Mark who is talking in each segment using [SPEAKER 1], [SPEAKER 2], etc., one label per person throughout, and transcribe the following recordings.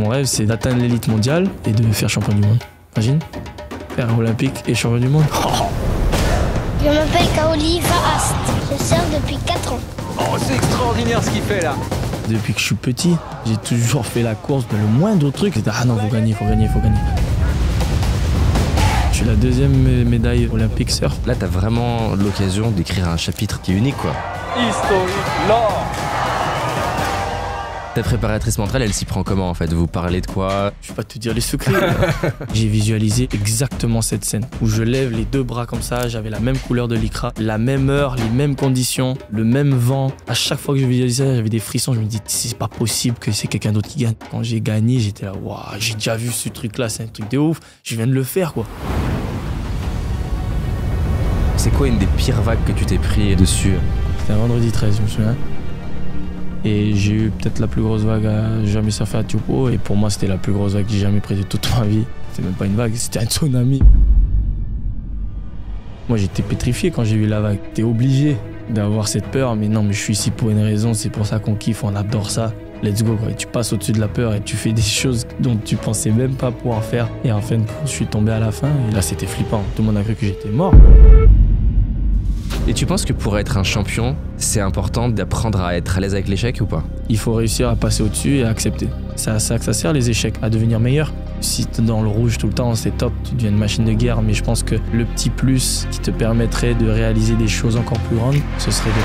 [SPEAKER 1] Mon rêve, c'est d'atteindre l'élite mondiale et de faire champion du monde. Imagine, faire olympique et champion du monde.
[SPEAKER 2] Je m'appelle Kaoli Faast. Je sers depuis 4 ans.
[SPEAKER 3] Oh, c'est extraordinaire ce qu'il fait là.
[SPEAKER 1] Depuis que je suis petit, j'ai toujours fait la course, mais le moindre truc, c'était ah non, faut gagner, faut gagner, faut gagner. Je suis la deuxième médaille olympique surf.
[SPEAKER 4] Là, t'as vraiment l'occasion d'écrire un chapitre qui est unique, quoi.
[SPEAKER 3] Historique, l'or.
[SPEAKER 4] Ta préparatrice mentale, elle s'y prend comment en fait? Vous parlez de quoi?
[SPEAKER 1] Je vais pas te dire les secrets. J'ai visualisé exactement cette scène où je lève les deux bras comme ça, j'avais la même couleur de lycra, la même heure, les mêmes conditions, le même vent. À chaque fois que je visualisais ça, j'avais des frissons. Je me dis, c'est pas possible que c'est quelqu'un d'autre qui gagne. Quand j'ai gagné, j'étais là, waouh, j'ai déjà vu ce truc-là, c'est un truc de ouf. Je viens de le faire, quoi.
[SPEAKER 4] C'est quoi une des pires vagues que tu t'es pris dessus?
[SPEAKER 1] C'était un vendredi 13, je me souviens. Et j'ai eu peut-être la plus grosse vague à jamais surfer à Tiopo. Et pour moi, c'était la plus grosse vague que j'ai jamais prise de toute ma vie. C'était même pas une vague, c'était un tsunami. Moi, j'étais pétrifié quand j'ai vu la vague. T'es obligé d'avoir cette peur. Mais non, mais je suis ici pour une raison. C'est pour ça qu'on kiffe, on adore ça. Let's go, quoi. Et tu passes au-dessus de la peur et tu fais des choses dont tu pensais même pas pouvoir faire. Et en fin de compte, je suis tombé à la fin. Et là, c'était flippant. Tout le monde a cru que j'étais mort.
[SPEAKER 4] Et tu penses que pour être un champion, c'est important d'apprendre à être à l'aise avec l'échec ou pas?
[SPEAKER 1] Il faut réussir à passer au-dessus et à accepter. C'est à ça que ça sert les échecs, à devenir meilleur. Si t'es dans le rouge tout le temps, c'est top, tu deviens une machine de guerre, mais je pense que le petit plus qui te permettrait de réaliser des choses encore plus grandes, ce serait de...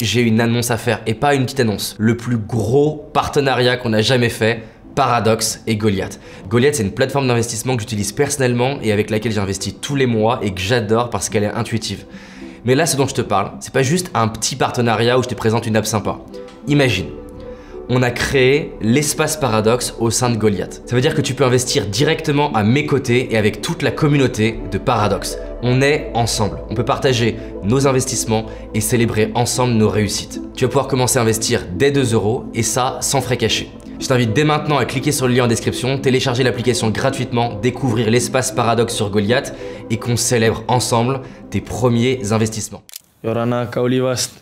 [SPEAKER 4] J'ai une annonce à faire, et pas une petite annonce. Le plus gros partenariat qu'on a jamais fait, Paradox et Goliath. Goliath, c'est une plateforme d'investissement que j'utilise personnellement et avec laquelle j'investis tous les mois et que j'adore parce qu'elle est intuitive. Mais là, ce dont je te parle, c'est pas juste un petit partenariat où je te présente une app sympa. Imagine, on a créé l'espace Paradox au sein de Goliath. Ça veut dire que tu peux investir directement à mes côtés et avec toute la communauté de Paradox. On est ensemble, on peut partager nos investissements et célébrer ensemble nos réussites. Tu vas pouvoir commencer à investir dès 2 € et ça sans frais cachés. Je t'invite dès maintenant à cliquer sur le lien en description, télécharger l'application gratuitement, découvrir l'espace Paradox sur Goliath et qu'on célèbre ensemble tes premiers investissements.
[SPEAKER 1] Yorana Kaoli Faast.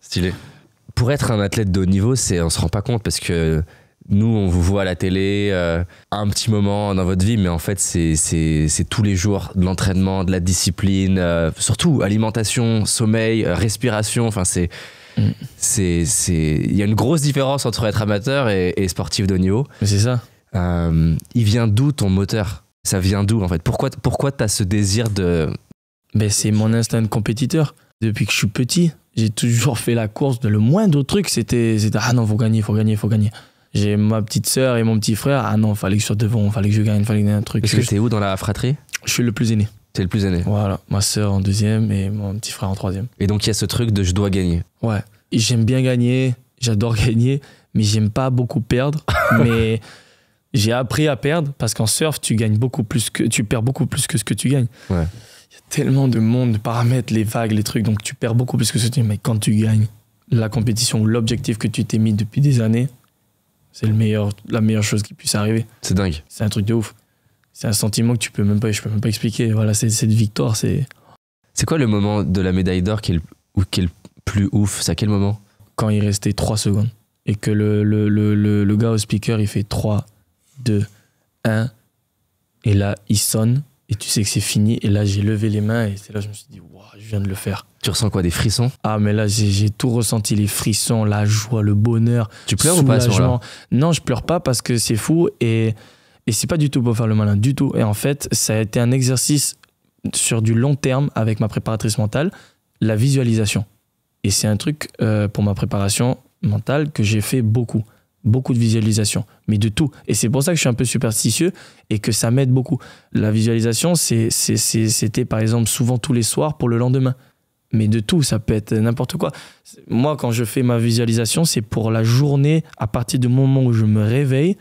[SPEAKER 4] Stylé. Pour être un athlète de haut niveau, on se rend pas compte parce que nous, on vous voit à la télé un petit moment dans votre vie, mais en fait, c'est tous les jours de l'entraînement, de la discipline, surtout alimentation, sommeil, respiration, enfin il y a une grosse différence entre être amateur et sportif de haut niveau.
[SPEAKER 1] Mais c'est ça.
[SPEAKER 4] Il vient d'où ton moteur? Ça vient d'où en fait? Pourquoi t'as ce désir de...
[SPEAKER 1] Ben, c'est mon instinct de compétiteur. Depuis que je suis petit, j'ai toujours fait la course. Le moindre truc, c'était ah non, faut gagner, faut gagner, faut gagner. J'ai ma petite sœur et mon petit frère. Ah non, fallait que je sois devant, fallait que je gagne, fallait que je gagne un truc.
[SPEAKER 4] Est-ce que t'es où dans la fratrie?
[SPEAKER 1] Je suis le plus aîné.
[SPEAKER 4] T'es le plus aîné.
[SPEAKER 1] Voilà, ma sœur en 2e et mon petit frère en 3e.
[SPEAKER 4] Et donc il y a ce truc de je dois gagner.
[SPEAKER 1] Ouais, et j'aime bien gagner, j'adore gagner, mais j'aime pas beaucoup perdre. Mais j'ai appris à perdre parce qu'en surf, tu perds beaucoup plus que ce que tu gagnes.
[SPEAKER 4] Ouais.
[SPEAKER 1] Il y a tellement de monde, de paramètres, les vagues, les trucs, donc tu perds beaucoup plus que ce que tu gagnes. Mais quand tu gagnes, la compétition ou l'objectif que tu t'es mis depuis des années, c'est la meilleure chose qui puisse arriver.
[SPEAKER 4] C'est dingue.
[SPEAKER 1] C'est un truc de ouf. C'est un sentiment que je peux même pas expliquer. Voilà, c'est cette victoire, c'est...
[SPEAKER 4] C'est quoi le moment de la médaille d'or qui est le plus ouf? C'est à quel moment?
[SPEAKER 1] Quand il restait 3 secondes et que le gars au speaker, il fait 3, 2, 1 et là, il sonne et tu sais que c'est fini. Et là, j'ai levé les mains et c'est là que je me suis dit, waouh, je viens de le faire.
[SPEAKER 4] Tu ressens quoi, des frissons?
[SPEAKER 1] Ah, mais là, j'ai tout ressenti, les frissons, la joie, le bonheur.
[SPEAKER 4] Tu pleures ou pas à ce moment-là?
[SPEAKER 1] Non, je pleure pas parce que c'est fou et c'est pas du tout pour faire le malin, du tout. Et en fait, ça a été un exercice sur du long terme avec ma préparatrice mentale, la visualisation. Et c'est un truc pour ma préparation mentale que j'ai fait beaucoup de visualisation, mais de tout. Et c'est pour ça que je suis un peu superstitieux et que ça m'aide beaucoup. La visualisation, c'était par exemple souvent tous les soirs pour le lendemain. Mais de tout, ça peut être n'importe quoi. Moi, quand je fais ma visualisation, c'est pour la journée à partir du moment où je me réveille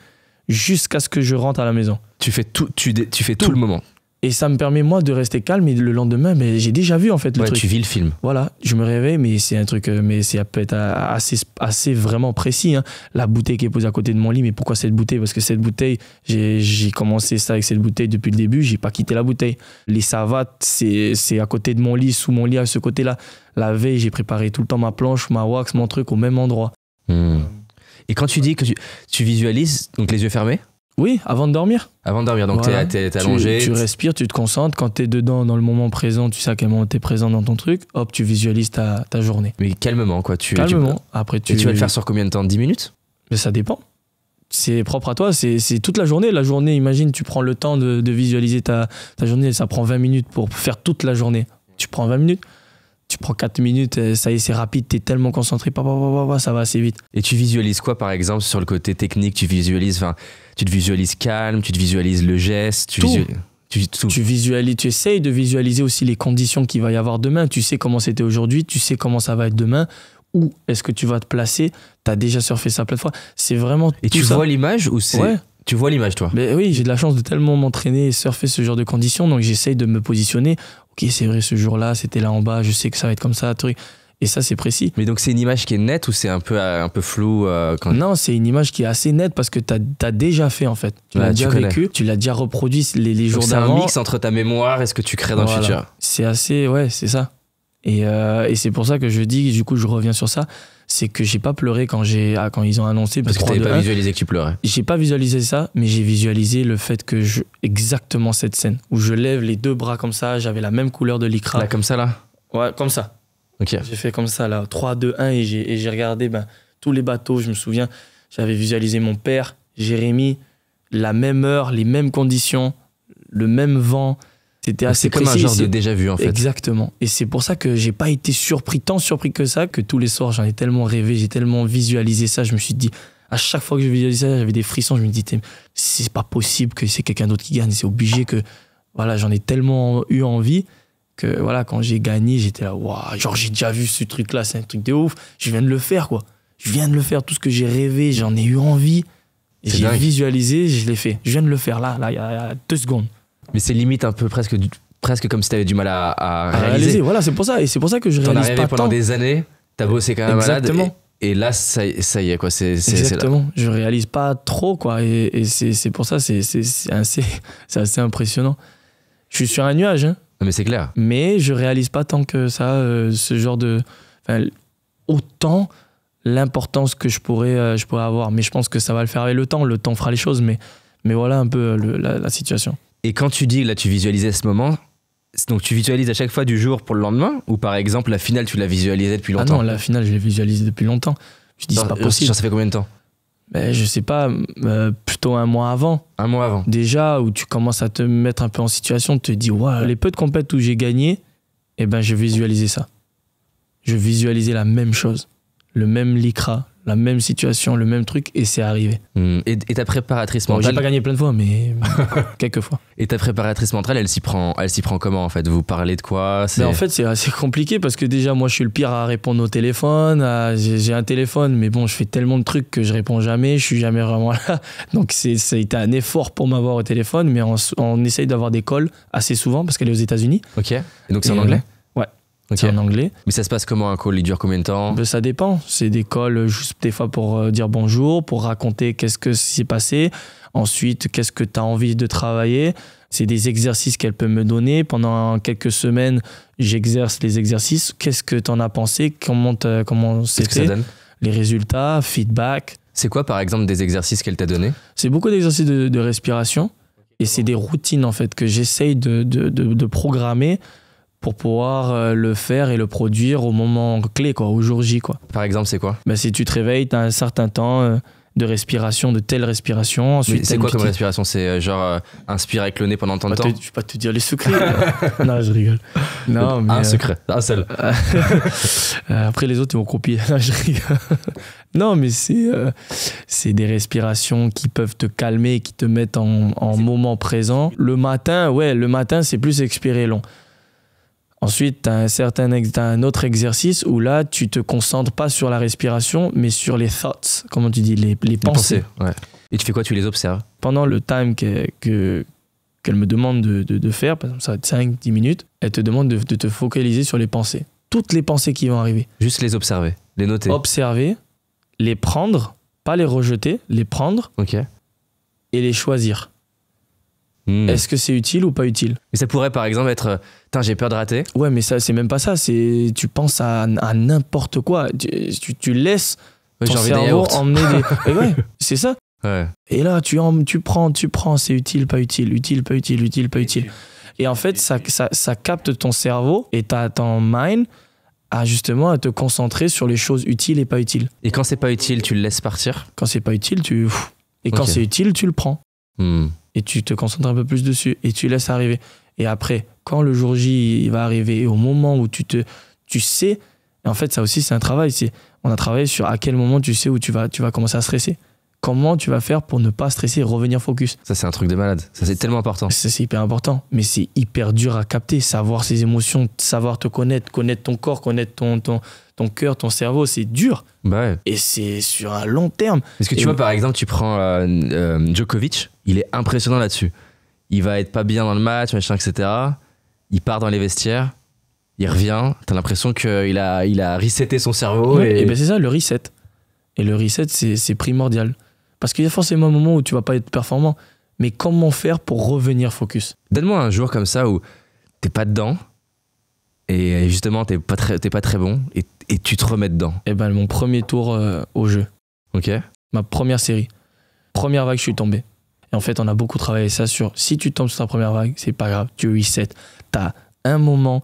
[SPEAKER 1] jusqu'à ce que je rentre à la maison.
[SPEAKER 4] Tu fais tout le moment.
[SPEAKER 1] Et ça me permet, moi, de rester calme. Et le lendemain, mais j'ai déjà vu, en fait, le truc.
[SPEAKER 4] Tu vis le film.
[SPEAKER 1] Voilà, je me réveille, mais c'est un truc, mais ça peut être assez vraiment précis. Hein. La bouteille qui est posée à côté de mon lit, mais pourquoi cette bouteille? Parce que cette bouteille, j'ai commencé ça avec cette bouteille depuis le début, j'ai pas quitté la bouteille. Les savates, c'est à côté de mon lit, sous mon lit, à ce côté-là. La veille, j'ai préparé tout le temps ma planche, ma wax, mon truc au même endroit.
[SPEAKER 4] Et quand tu dis que tu visualises, donc les yeux fermés?
[SPEAKER 1] Oui, avant de dormir.
[SPEAKER 4] Avant de dormir, donc voilà. t'es allongé.
[SPEAKER 1] Tu respires, tu te concentres. Quand t'es dedans, dans le moment présent, tu sais à quel moment t'es présent dans ton truc. Hop, tu visualises ta journée.
[SPEAKER 4] Mais calmement, quoi.
[SPEAKER 1] Calmement. Après,
[SPEAKER 4] Et tu vas le faire sur combien de temps? 10 minutes?
[SPEAKER 1] Mais ça dépend. C'est propre à toi. C'est toute la journée. La journée, imagine, tu prends le temps de visualiser ta journée. Ça prend 20 minutes pour faire toute la journée. Tu prends 20 minutes. Tu prends 4 minutes, ça y est, c'est rapide, t'es tellement concentré, ça va assez vite.
[SPEAKER 4] Et tu visualises quoi, par exemple, sur le côté technique? Tu te visualises calme, tu te visualises le geste,
[SPEAKER 1] Tu visualises, tu essayes de visualiser aussi les conditions qu'il va y avoir demain. Tu sais comment c'était aujourd'hui, tu sais comment ça va être demain. Où est-ce que tu vas te placer? T'as déjà surfé ça plein de fois. C'est vraiment
[SPEAKER 4] Et
[SPEAKER 1] tout
[SPEAKER 4] tu
[SPEAKER 1] ça.
[SPEAKER 4] vois l'image ou c'est...
[SPEAKER 1] Ouais.
[SPEAKER 4] Tu vois l'image, toi?
[SPEAKER 1] Mais oui, j'ai de la chance de tellement m'entraîner et surfer ce genre de conditions, donc j'essaye de me positionner. Ok, c'est vrai, ce jour-là, c'était là en bas, je sais que ça va être comme ça, truc. Et ça, c'est précis.
[SPEAKER 4] Mais donc, c'est une image qui est nette ou c'est un peu flou
[SPEAKER 1] Non, c'est une image qui est assez nette parce que t'as déjà fait, en fait. Tu l'as déjà vécu, tu l'as déjà reproduit les jours d'avant.
[SPEAKER 4] C'est un mix entre ta mémort et ce que tu crées dans le futur.
[SPEAKER 1] C'est assez... Ouais, c'est ça. Et c'est pour ça que je dis, du coup, je reviens sur ça, c'est que j'ai pas pleuré quand ils ont annoncé.
[SPEAKER 4] Parce que t'avais pas visualisé que tu pleurais.
[SPEAKER 1] J'ai pas visualisé ça, mais j'ai visualisé le fait que exactement cette scène où je lève les deux bras comme ça, j'avais la même couleur de lycra.
[SPEAKER 4] Là, comme ça, là?
[SPEAKER 1] Ouais, comme ça.
[SPEAKER 4] Ok.
[SPEAKER 1] J'ai fait comme ça, là, 3, 2, 1, et j'ai regardé tous les bateaux, je me souviens, j'avais visualisé mon père, Jérémy, la même heure, les mêmes conditions, le même vent. C'était assez précis.
[SPEAKER 4] C'est comme un genre de déjà vu, en fait.
[SPEAKER 1] Exactement. Et c'est pour ça que j'ai pas été tant surpris que ça, que tous les soirs, j'en ai tellement rêvé, j'ai tellement visualisé ça. Je me suis dit, à chaque fois que je visualisais ça, j'avais des frissons. Je me disais, c'est pas possible que c'est quelqu'un d'autre qui gagne. C'est obligé que, voilà, j'en ai tellement eu envie que, voilà, quand j'ai gagné, j'étais là, waouh, genre, j'ai déjà vu ce truc-là, c'est un truc de ouf. Je viens de le faire, quoi. Je viens de le faire. Tout ce que j'ai rêvé, j'en ai eu envie. Et j'ai visualisé, je l'ai fait. Je viens de le faire, là, il y a 2 secondes.
[SPEAKER 4] Mais c'est limite un peu presque comme si t'avais du mal à réaliser.
[SPEAKER 1] Voilà, c'est pour ça. Et c'est pour ça que je réalise pas tant.
[SPEAKER 4] T'en as rêvé pendant des années, t'as bossé quand même malade. Et là, ça y est, quoi.
[SPEAKER 1] Exactement. Je réalise pas trop, quoi. Et c'est pour ça, c'est assez impressionnant. Je suis sur un nuage, hein.
[SPEAKER 4] Non, mais c'est clair.
[SPEAKER 1] Mais je réalise pas tant que ça, ce genre de... autant l'importance que je pourrais avoir. Mais je pense que ça va le faire avec le temps. Le temps fera les choses. Mais voilà un peu la situation. Et
[SPEAKER 4] quand tu dis, là, tu visualisais ce moment, donc tu visualises à chaque fois du jour pour le lendemain? Ou par exemple, la finale, tu l'as visualisée depuis longtemps?
[SPEAKER 1] Ah non, la finale, je l'ai visualisée depuis longtemps. Je dis, c'est pas possible.
[SPEAKER 4] Ça fait combien de temps?
[SPEAKER 1] Je sais pas, plutôt 1 mois avant.
[SPEAKER 4] 1 mois avant.
[SPEAKER 1] Déjà, où tu commences à te mettre un peu en situation, tu te dis, waouh, les peu de compètes où j'ai gagné, je visualisais ça. Je visualisais la même chose. Le même lycra, la même situation, le même truc, et c'est arrivé.
[SPEAKER 4] Et ta préparatrice mentale...
[SPEAKER 1] J'ai pas gagné plein de fois, mais quelques fois.
[SPEAKER 4] Et ta préparatrice mentale, elle s'y prend comment, en fait? Vous parlez de quoi?
[SPEAKER 1] En fait, c'est assez compliqué parce que déjà, moi, je suis le pire à répondre au téléphone. J'ai un téléphone, mais bon, je fais tellement de trucs que je réponds jamais. Je suis jamais vraiment là. Donc, ça a été un effort pour m'avoir au téléphone, mais on essaye d'avoir des calls assez souvent parce qu'elle est aux États-Unis.
[SPEAKER 4] Ok. Et donc, c'est en anglais?
[SPEAKER 1] Ouais.
[SPEAKER 4] Okay.
[SPEAKER 1] C'est en anglais.
[SPEAKER 4] Mais ça se passe comment un call? Il dure combien de temps?
[SPEAKER 1] Ça dépend. C'est des calls juste des fois pour dire bonjour, pour raconter qu'est-ce que s'est passé. Ensuite, qu'est-ce que tu as envie de travailler. C'est des exercices qu'elle peut me donner. Pendant quelques semaines, j'exerce les exercices. Qu'est-ce que tu en as pensé? Comment c'était?
[SPEAKER 4] Qu'est-ce que ça donne?
[SPEAKER 1] Les résultats, feedback.
[SPEAKER 4] C'est quoi par exemple des exercices qu'elle t'a donné? C'est
[SPEAKER 1] beaucoup d'exercices de respiration. Et c'est des routines en fait que j'essaye de programmer pour pouvoir le faire et le produire au moment clé, quoi, au jour J, quoi.
[SPEAKER 4] Par exemple, c'est quoi?
[SPEAKER 1] Si tu te réveilles, tu as un certain temps de respiration, de telle respiration. Ensuite,
[SPEAKER 4] c'est quoi comme respiration? C'est genre inspire avec le nez pendant tant de temps? Je
[SPEAKER 1] vais pas te dire les secrets. Non, je rigole. Non, mais,
[SPEAKER 4] un secret, un seul.
[SPEAKER 1] Après, les autres, ils vont copier. Non, je rigole. Non, mais c'est des respirations qui peuvent te calmer et qui te mettent en moment présent. Le matin, c'est plus expirer long. Ensuite, tu as un autre exercice où là, tu te concentres pas sur la respiration, mais sur les thoughts, comment tu dis, les pensées.
[SPEAKER 4] Ouais. Et tu fais quoi? Tu les observes?
[SPEAKER 1] Pendant le time que qu'elle me demande de faire, par exemple, ça va être 5-10 minutes, elle te demande de te focaliser sur les pensées. Toutes les pensées qui vont arriver.
[SPEAKER 4] Juste les observer, les noter.
[SPEAKER 1] Observer, les prendre, pas les rejeter, les prendre
[SPEAKER 4] Ok.
[SPEAKER 1] et les choisir. Est-ce que c'est utile ou pas utile?
[SPEAKER 4] Et ça pourrait par exemple être putain, j'ai peur de rater.
[SPEAKER 1] Ouais, mais ça, c'est même pas ça. Tu penses à n'importe quoi. Tu laisses
[SPEAKER 4] Ouais,
[SPEAKER 1] ton
[SPEAKER 4] j'ai envie d'un
[SPEAKER 1] cerveau
[SPEAKER 4] yaourt.
[SPEAKER 1] emmener des... Et ouais, c'est ça.
[SPEAKER 4] Ouais.
[SPEAKER 1] Et là, tu prends, c'est utile, pas utile, utile, pas utile, utile, pas utile. Et en fait, ça capte ton cerveau et t'as ton mind justement à te concentrer sur les choses utiles et pas utiles.
[SPEAKER 4] Et quand c'est pas utile, tu le laisses partir.
[SPEAKER 1] Quand c'est pas utile, et quand
[SPEAKER 4] Ok.
[SPEAKER 1] c'est utile, tu le prends.
[SPEAKER 4] Hmm.
[SPEAKER 1] Et tu te concentres un peu plus dessus et tu laisses arriver. Et après, quand le jour J il va arriver, et au moment où tu sais, et en fait, ça aussi, c'est un travail. On a travaillé sur à quel moment tu sais où tu vas commencer à stresser. Comment tu vas faire pour ne pas stresser et revenir focus.
[SPEAKER 4] Ça, c'est un truc de malade. Ça, c'est tellement important.
[SPEAKER 1] Ça, c'est hyper important, mais c'est hyper dur à capter. Savoir ses émotions, savoir te connaître ton corps, connaître ton cœur, ton cerveau, c'est dur.
[SPEAKER 4] Bah ouais.
[SPEAKER 1] Et c'est sur un long terme.
[SPEAKER 4] Parce que tu
[SPEAKER 1] Et-
[SPEAKER 4] vois, par exemple, tu prends Djokovic, il est impressionnant là-dessus. Il va être pas bien dans le match, machin, etc. Il part dans les vestiaires, il revient, t'as l'impression qu'il a reseté son cerveau.
[SPEAKER 1] Ouais,
[SPEAKER 4] et...
[SPEAKER 1] et ben c'est ça, le reset. Et le reset, c'est primordial. Parce qu'il y a forcément un moment où tu vas pas être performant. Mais comment faire pour revenir focus?
[SPEAKER 4] Donne-moi un jour comme ça où t'es pas dedans, et justement, t'es pas très bon, et tu te remets dedans.
[SPEAKER 1] Et ben mon premier tour au jeu,
[SPEAKER 4] Ok?
[SPEAKER 1] ma première série, première vague, je suis tombé. Et en fait, on a beaucoup travaillé ça sur si tu tombes sur ta première vague, c'est pas grave, tu reset. T'as un moment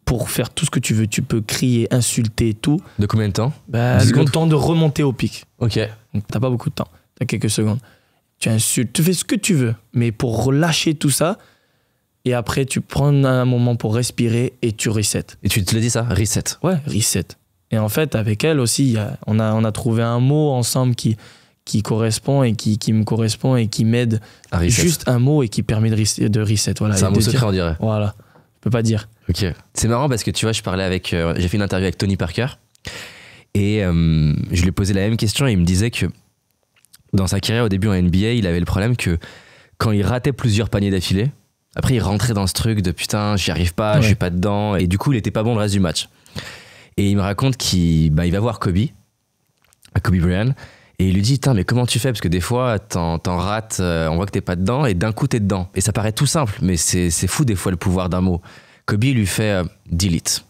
[SPEAKER 1] pour faire tout ce que tu veux. Tu peux crier, insulter, tout.
[SPEAKER 4] De combien de temps?
[SPEAKER 1] 10
[SPEAKER 4] 10 secondes.
[SPEAKER 1] le temps de remonter au pic.
[SPEAKER 4] Ok.
[SPEAKER 1] Donc, t'as pas beaucoup de temps. T'as quelques secondes. Tu insultes, tu fais ce que tu veux. Mais pour relâcher tout ça, et après, tu prends un moment pour respirer et tu reset.
[SPEAKER 4] Et tu te le dis ça? Reset.
[SPEAKER 1] Ouais, reset. Et en fait, avec elle aussi, on a trouvé un mot ensemble qui correspond et qui me correspond et qui m'aide.
[SPEAKER 4] À reset.
[SPEAKER 1] Juste un mot et qui permet de reset. Voilà,
[SPEAKER 4] C'est
[SPEAKER 1] et
[SPEAKER 4] un mot
[SPEAKER 1] de
[SPEAKER 4] secret,
[SPEAKER 1] dire-
[SPEAKER 4] on dirait.
[SPEAKER 1] Voilà. Je peux pas dire.
[SPEAKER 4] Ok. C'est marrant parce que tu vois, j'ai fait une interview avec Tony Parker et je lui ai posé la même question et il me disait que dans sa carrière au début en NBA, il avait le problème que quand il ratait plusieurs paniers d'affilée, après il rentrait dans ce truc de putain, j'y arrive pas,
[SPEAKER 1] Ouais.
[SPEAKER 4] je suis pas dedans, et du coup il était pas bon le reste du match. Et il me raconte qu'il va voir Kobe Bryant, et il lui dit putain, mais comment tu fais, parce que des fois t'en rates, on voit que t'es pas dedans et d'un coup t'es dedans. Et ça paraît tout simple, mais c'est fou des fois le pouvoir d'un mot. Kobe lui fait delete.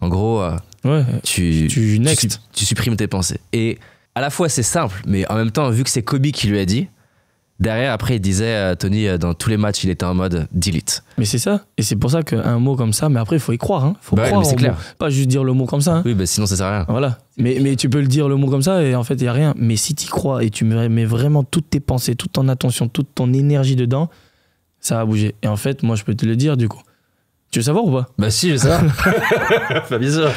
[SPEAKER 4] En gros,
[SPEAKER 1] Ouais.
[SPEAKER 4] tu
[SPEAKER 1] next.
[SPEAKER 4] tu supprimes tes pensées. Et à la fois c'est simple, mais en même temps, vu que c'est Kobe qui lui a dit, derrière après il disait, Tony, dans tous les matchs il était en mode delete.
[SPEAKER 1] Mais c'est ça. Et c'est pour ça qu'un mot comme ça, mais après, il faut y croire. Hein. Faut
[SPEAKER 4] Bah ouais,
[SPEAKER 1] croire
[SPEAKER 4] mais c'est
[SPEAKER 1] au
[SPEAKER 4] clair.
[SPEAKER 1] mot. Pas juste dire le mot comme ça. Hein.
[SPEAKER 4] Oui, bah sinon ça sert à rien.
[SPEAKER 1] Voilà. Mais tu peux le dire le mot comme ça et en fait, il n'y a rien. Mais si tu y crois et tu mets vraiment toutes tes pensées, toute ton attention, toute ton énergie dedans, ça va bouger. Et en fait, moi, je peux te le dire du coup. Tu veux savoir ou pas?
[SPEAKER 4] Bah si, je sais pas. Bah, bien sûr.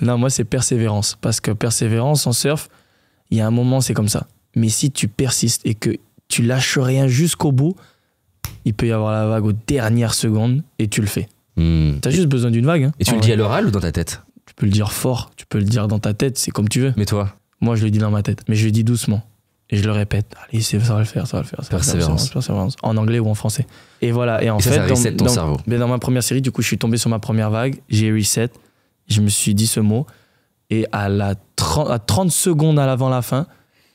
[SPEAKER 1] Non, moi, c'est persévérance. Parce que persévérance en surf, il y a un moment, c'est comme ça. Mais si tu persistes et que tu lâches rien jusqu'au bout, il peut y avoir la vague aux dernières secondes et tu le fais. T'as juste besoin d'une vague. Hein,
[SPEAKER 4] Et tu
[SPEAKER 1] en
[SPEAKER 4] le
[SPEAKER 1] vrai.
[SPEAKER 4] dis à l'oral ou dans ta tête?
[SPEAKER 1] Tu peux le dire fort, tu peux le dire dans ta tête, c'est comme tu veux.
[SPEAKER 4] Mais toi?
[SPEAKER 1] Moi, je le dis dans ma tête, mais je le dis doucement. Et je le répète. Allez, ça va le faire, ça va le faire. Ça va le faire,
[SPEAKER 4] Persévérance.
[SPEAKER 1] persévérance. En anglais ou en français. Et voilà. Et en
[SPEAKER 4] Et ça,
[SPEAKER 1] fait,
[SPEAKER 4] ça reset ton cerveau.
[SPEAKER 1] mais dans ma première série, du coup, je suis tombé sur ma première vague. J'ai reset. Je me suis dit ce mot. Et à 30 secondes avant la fin,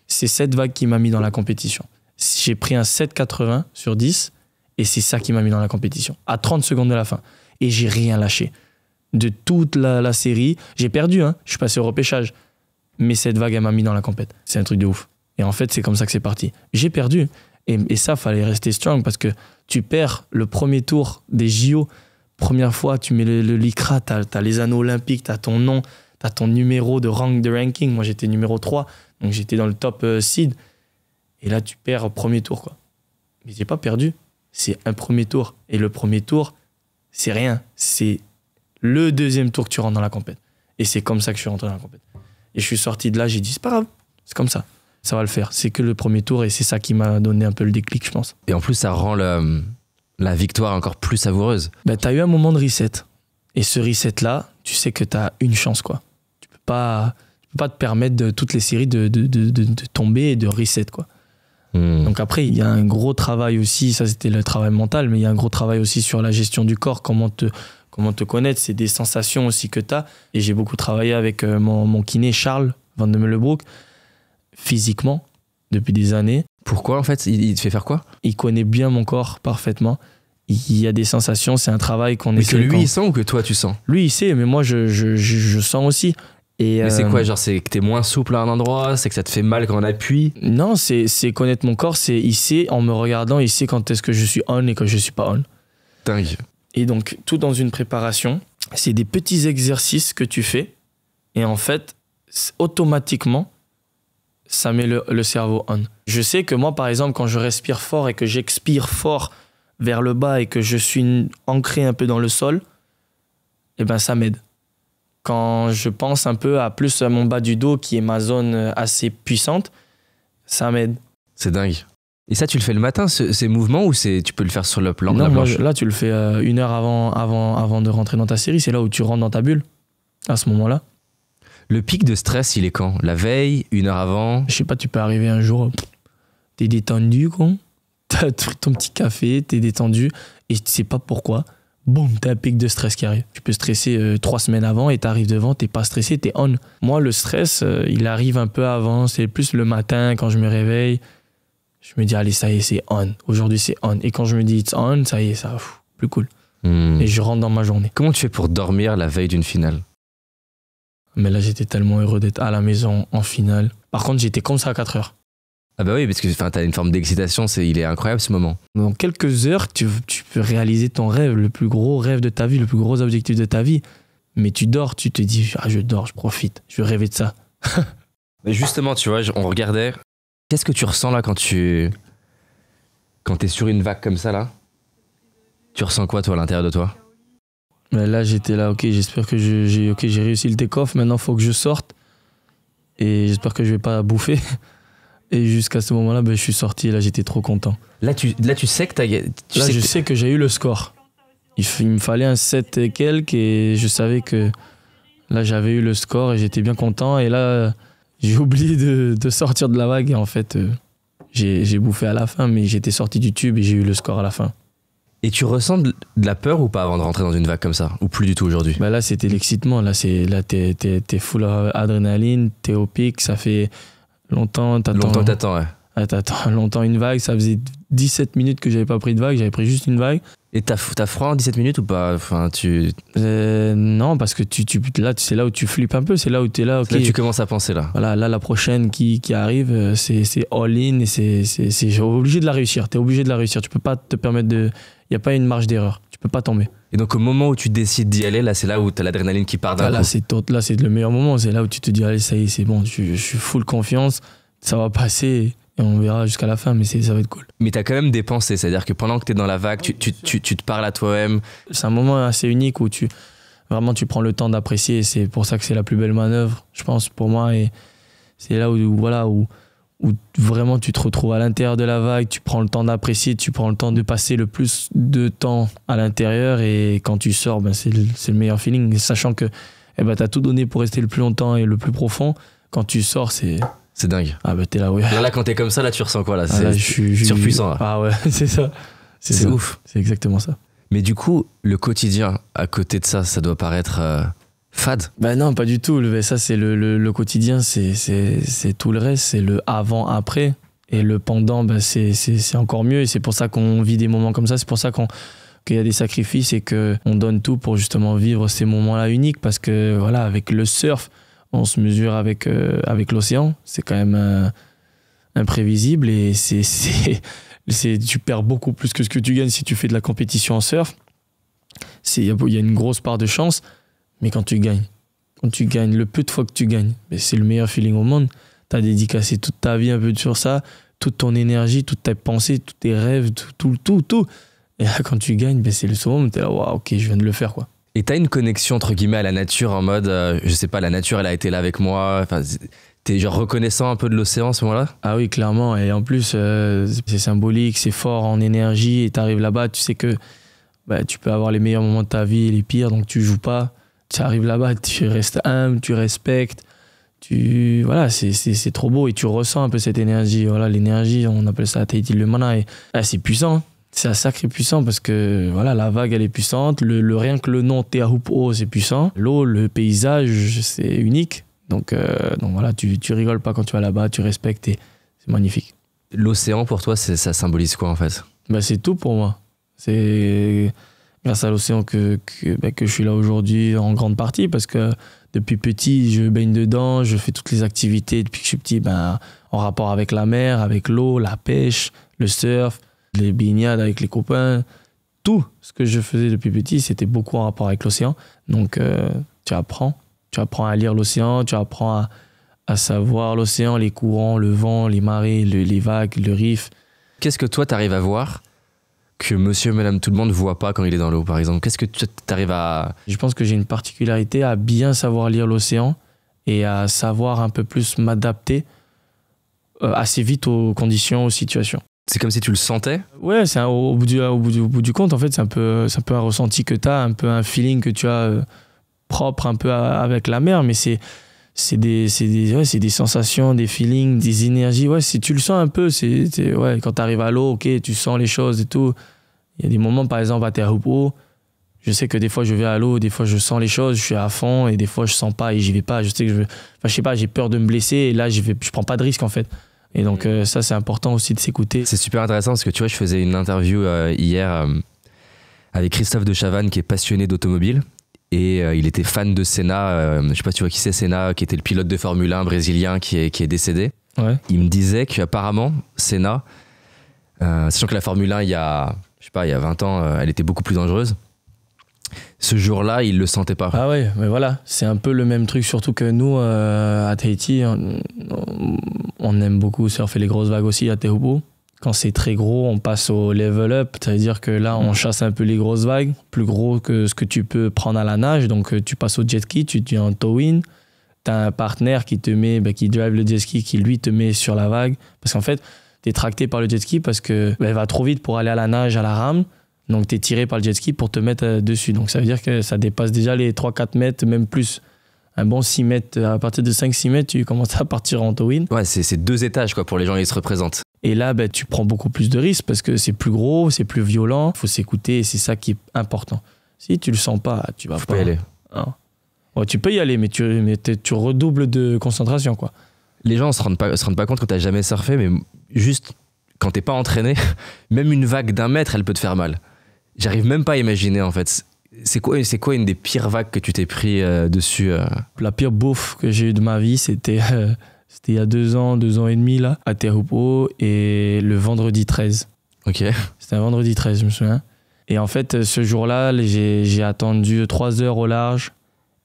[SPEAKER 1] c'est cette vague qui m'a mis dans la compétition. J'ai pris un 7,80 sur 10. Et c'est ça qui m'a mis dans la compétition. À 30 secondes de la fin. Et j'ai rien lâché. De toute la série, j'ai perdu. Hein. Je suis passé au repêchage. Mais cette vague, elle m'a mis dans la compète. C'est un truc de ouf. Et en fait, c'est comme ça que c'est parti. J'ai perdu. Et ça, fallait rester strong parce que tu perds le premier tour des JO. Première fois, tu mets le lycra, t'as les anneaux olympiques, t'as ton nom, t'as ton numéro de ranking. Moi, j'étais numéro 3, donc j'étais dans le top seed. Et là, tu perds au premier tour, quoi. Mais j'ai pas perdu. C'est un premier tour. Et le premier tour, c'est rien. C'est le deuxième tour que tu rentres dans la compète. Et c'est comme ça que je suis rentré dans la compète. Et je suis sorti de là, j'ai dit, c'est pas grave, c'est comme ça. Ça va le faire. C'est que le premier tour et c'est ça qui m'a donné un peu le déclic, je pense.
[SPEAKER 4] Et en plus, ça rend la victoire encore plus savoureuse.
[SPEAKER 1] Ben, t'as eu un moment de reset. Et ce reset-là, tu sais que t'as une chance, quoi. Tu peux pas te permettre de toutes les séries de tomber et de reset, quoi. Donc après, il y a un gros travail aussi, ça c'était le travail mental, mais il y a un gros travail aussi sur la gestion du corps, comment te connaître, c'est des sensations aussi que tu as. Et j'ai beaucoup travaillé avec mon kiné Charles Van de Meulebroek, physiquement, depuis des années.
[SPEAKER 4] Pourquoi en fait il te fait faire quoi?
[SPEAKER 1] Il connaît bien mon corps parfaitement. Il y a des sensations, c'est un travail qu'on essaie.
[SPEAKER 4] Mais que lui il sent ou que toi tu sens?
[SPEAKER 1] Lui il sait, mais moi je sens aussi. Et
[SPEAKER 4] mais c'est quoi, genre c'est que t'es moins souple à un endroit, c'est que ça te fait mal quand on appuie?
[SPEAKER 1] Non, c'est connaître mon corps, il sait, en me regardant, il sait quand est-ce que je suis on et quand je suis pas on.
[SPEAKER 4] Dingue.
[SPEAKER 1] Et donc, tout dans une préparation, c'est des petits exercices que tu fais, et en fait, automatiquement, ça met le cerveau on. Je sais que moi, par exemple, quand je respire fort et que j'expire fort vers le bas et que je suis ancré un peu dans le sol, eh ben ça m'aide. Quand je pense un peu à plus à mon bas du dos, qui est ma zone assez puissante, ça m'aide.
[SPEAKER 4] C'est dingue. Et ça, tu le fais le matin, ces mouvements, ou tu peux le faire sur le plan de la planche?
[SPEAKER 1] Là, tu le fais 1 heure avant de rentrer dans ta série. C'est là où tu rentres dans ta bulle, à ce moment-là.
[SPEAKER 4] Le pic de stress, il est quand? La veille, 1 heure avant?
[SPEAKER 1] Je sais pas, tu peux arriver un jour, t'es détendu, quoi. T'as ton petit café, t'es détendu, et tu sais pas pourquoi. Boum, t'as un pic de stress qui arrive. Tu peux stresser 3 semaines avant et t'arrives devant, t'es pas stressé, t'es on. Moi, le stress, il arrive un peu avant. C'est plus le matin, quand je me réveille. Je me dis, allez, ça y est, c'est on. Aujourd'hui, c'est on. Et quand je me dis it's on, ça y est, ça, plus cool. Et je rentre dans ma journée.
[SPEAKER 4] Comment tu fais pour dormir la veille d'une finale?
[SPEAKER 1] Mais là, j'étais tellement heureux d'être à la maison en finale. Par contre, j'étais comme ça à 4 heures.
[SPEAKER 4] Ah bah oui, parce que t'as une forme d'excitation, il est incroyable ce moment.
[SPEAKER 1] Dans quelques heures, tu peux réaliser ton rêve, le plus gros rêve de ta vie, le plus gros objectif de ta vie. Mais tu dors, tu te dis, je dors, je profite, je veux rêver de ça.
[SPEAKER 4] Mais justement, tu vois, on regardait. Qu'est-ce que tu ressens là quand t'es sur une vague comme ça là? Tu ressens quoi toi à l'intérieur de toi?
[SPEAKER 1] Mais là, j'étais là, ok, j'espère que j'ai réussi le take-off, maintenant il faut que je sorte. Et j'espère que je vais pas bouffer. Et jusqu'à ce moment-là, je suis sorti et là, j'étais trop content.
[SPEAKER 4] Là, tu sais que
[SPEAKER 1] je sais que j'ai eu le score. Il me fallait un 7 et quelques et je savais que là, j'avais eu le score et j'étais bien content. Et là, j'ai oublié de sortir de la vague et en fait, j'ai bouffé à la fin, mais j'étais sorti du tube et j'ai eu le score à la fin.
[SPEAKER 4] Et tu ressens de la peur ou pas avant de rentrer dans une vague comme ça? Ou plus du tout aujourd'hui?
[SPEAKER 1] Là, c'était l'excitement. Là, t'es full adrénaline, t'es au pic, ça fait... Longtemps,
[SPEAKER 4] t'attends, ouais.
[SPEAKER 1] T'attends longtemps une vague. Ça faisait 17 minutes que j'avais pas pris de vague. J'avais pris juste une vague.
[SPEAKER 4] Et t'as froid en 17 minutes ou pas? Enfin,
[SPEAKER 1] non, parce que là, c'est là où tu flippes un peu. C'est là où t'es là. Okay.
[SPEAKER 4] Là, tu commences à penser là.
[SPEAKER 1] Voilà, là, la prochaine qui arrive, c'est all-in et c'est obligé de la réussir. T'es obligé de la réussir. Tu peux pas te permettre de... Il n'y a pas une marge d'erreur. Tu peux pas tomber.
[SPEAKER 4] Et donc, au moment où tu décides d'y aller, là, c'est là où t'as l'adrénaline qui part d'un coup.
[SPEAKER 1] Là, c'est le meilleur moment. C'est là où tu te dis, allez, ça y est, c'est bon. Je suis full confiance. Ça va passer et on verra jusqu'à la fin, mais ça va être cool.
[SPEAKER 4] Mais t'as quand même des pensées. C'est-à-dire que pendant que t'es dans la vague, tu te parles à toi-même.
[SPEAKER 1] C'est un moment assez unique où tu prends le temps d'apprécier. Et c'est pour ça que c'est la plus belle manœuvre, je pense, pour moi. Et c'est là où vraiment tu te retrouves à l'intérieur de la vague, tu prends le temps d'apprécier, tu prends le temps de passer le plus de temps à l'intérieur et quand tu sors, c'est le meilleur feeling, sachant que t'as tout donné pour rester le plus longtemps et le plus profond. Quand tu sors, c'est
[SPEAKER 4] dingue.
[SPEAKER 1] Ah t'es là, oui.
[SPEAKER 4] Là, quand t'es comme ça, là, tu ressens quoi là? C'est surpuissant. Là.
[SPEAKER 1] Ah ouais, c'est ça.
[SPEAKER 4] C'est ouf.
[SPEAKER 1] C'est exactement ça.
[SPEAKER 4] Mais du coup, le quotidien, à côté de ça, ça doit paraître... fade?
[SPEAKER 1] Non, pas du tout. Ça, c'est le quotidien, c'est tout le reste, c'est le avant-après. Et le pendant, c'est encore mieux. Et c'est pour ça qu'on vit des moments comme ça. C'est pour ça qu'il y a des sacrifices et qu'on donne tout pour justement vivre ces moments-là uniques. Parce que voilà, avec le surf, on se mesure avec l'océan. C'est quand même imprévisible et tu perds beaucoup plus que ce que tu gagnes si tu fais de la compétition en surf. Il y a une grosse part de chance. Mais quand tu gagnes, le peu de fois que tu gagnes, c'est le meilleur feeling au monde. Tu as dédicacé toute ta vie un peu sur ça, toute ton énergie, toutes tes pensées, tous tes rêves, tout. Et là, quand tu gagnes, c'est le summum. Tu es là, waouh, ok, je viens de le faire, quoi.
[SPEAKER 4] Et tu as une connexion, entre guillemets, à la nature en mode, je sais pas, la nature, elle a été là avec moi. Enfin, t'es genre reconnaissant un peu de l'océan à ce moment-là? Ah
[SPEAKER 1] oui, clairement. Et en plus, c'est symbolique, c'est fort en énergie. Et tu arrives là-bas, tu sais que tu peux avoir les meilleurs moments de ta vie et les pires, donc tu joues pas. Tu arrives là-bas, tu restes humble, tu respectes, Voilà, c'est trop beau et tu ressens un peu cette énergie. Voilà, l'énergie, on appelle ça à Tahiti le mana. Et c'est puissant. C'est un sacré puissant parce que voilà, la vague, elle est puissante. Rien que le nom Te Ahupu'o, c'est puissant. L'eau, le paysage, c'est unique. Donc voilà, tu rigoles pas quand tu vas là-bas, tu respectes et c'est magnifique.
[SPEAKER 4] L'océan, pour toi, ça symbolise quoi en fait?
[SPEAKER 1] C'est tout pour moi. C'est grâce à l'océan que je suis là aujourd'hui en grande partie parce que depuis petit, je baigne dedans, je fais toutes les activités depuis que je suis petit en rapport avec la mer, avec l'eau, la pêche, le surf, les baignades avec les copains. Tout ce que je faisais depuis petit, c'était beaucoup en rapport avec l'océan. Donc tu apprends à lire l'océan, tu apprends à savoir l'océan, les courants, le vent, les marées, les vagues, le riff.
[SPEAKER 4] Qu'est-ce que toi, t'arrives à voir que monsieur et madame tout le monde ne voit pas quand il est dans l'eau, par exemple? Qu'est-ce que tu arrives à...
[SPEAKER 1] Je pense que j'ai une particularité à bien savoir lire l'océan et à savoir un peu plus m'adapter assez vite aux conditions, aux situations.
[SPEAKER 4] C'est comme si tu le sentais? Ouais,
[SPEAKER 1] au bout du compte, en fait, c'est un peu un ressenti que tu as, un peu un feeling que tu as propre un peu avec la mer, mais c'est des sensations, des feelings, des énergies. Ouais, si tu le sens un peu, quand tu arrives à l'eau, ok, tu sens les choses et tout. Il y a des moments, par exemple, à Te Ahupu'o, je sais que des fois je vais à l'eau, des fois je sens les choses, je suis à fond et des fois je sens pas et j'y vais pas. Je sais que je sais pas, j'ai peur de me blesser et là je prends pas de risque en fait. Et donc ça c'est important aussi de s'écouter.
[SPEAKER 4] C'est super intéressant parce que tu vois, je faisais une interview hier avec Christophe de Chavannes qui est passionné d'automobile. Et il était fan de Senna, je sais pas si tu vois qui c'est, Senna, qui était le pilote de Formule 1 brésilien qui est décédé.
[SPEAKER 1] Ouais.
[SPEAKER 4] Il me disait qu'apparemment, Senna, sachant que la Formule 1, il y a 20 ans, elle était beaucoup plus dangereuse, ce jour-là, il le sentait pas.
[SPEAKER 1] Ah ouais, mais voilà, c'est un peu le même truc, surtout que nous, à Tahiti, on aime beaucoup surfer les grosses vagues aussi à Te Ahupu'o. Quand c'est très gros, on passe au level up, ça veut dire que là, on chasse un peu les grosses vagues, plus gros que ce que tu peux prendre à la nage. Donc, tu passes au jet ski, tu es en tow-in, tu as un partenaire qui te met, qui drive le jet ski, qui lui te met sur la vague. Parce qu'en fait, tu es tracté par le jet ski parce qu'elle va trop vite pour aller à la nage, à la rame. Donc, tu es tiré par le jet ski pour te mettre dessus. Donc, ça veut dire que ça dépasse déjà les 3-4 mètres, même plus. Un bon 6 mètres, à partir de 5-6 mètres, tu commences à partir en tow-in.
[SPEAKER 4] Ouais, c'est 2 étages quoi, pour les gens qui se représentent.
[SPEAKER 1] Et là, tu prends beaucoup plus de risques parce que c'est plus gros, c'est plus violent. Il faut s'écouter et c'est ça qui est important. Si tu le sens pas, tu vas pas
[SPEAKER 4] y aller.
[SPEAKER 1] Hein. Ouais, tu peux y aller, mais tu redoubles de concentration, quoi.
[SPEAKER 4] Les gens se rendent pas compte que tu n'as jamais surfé, mais juste quand tu n'es pas entraîné, même une vague d'1 mètre, elle peut te faire mal. J'arrive même pas à imaginer en fait. C'est quoi une des pires vagues que tu t'es pris dessus
[SPEAKER 1] La pire bouffe que j'ai eue de ma vie, c'était il y a 2 ans et demi, là, à Te Ahupu'o, et le vendredi 13.
[SPEAKER 4] Ok.
[SPEAKER 1] C'était un vendredi 13, je me souviens. Et en fait, ce jour-là, j'ai attendu 3 heures au large,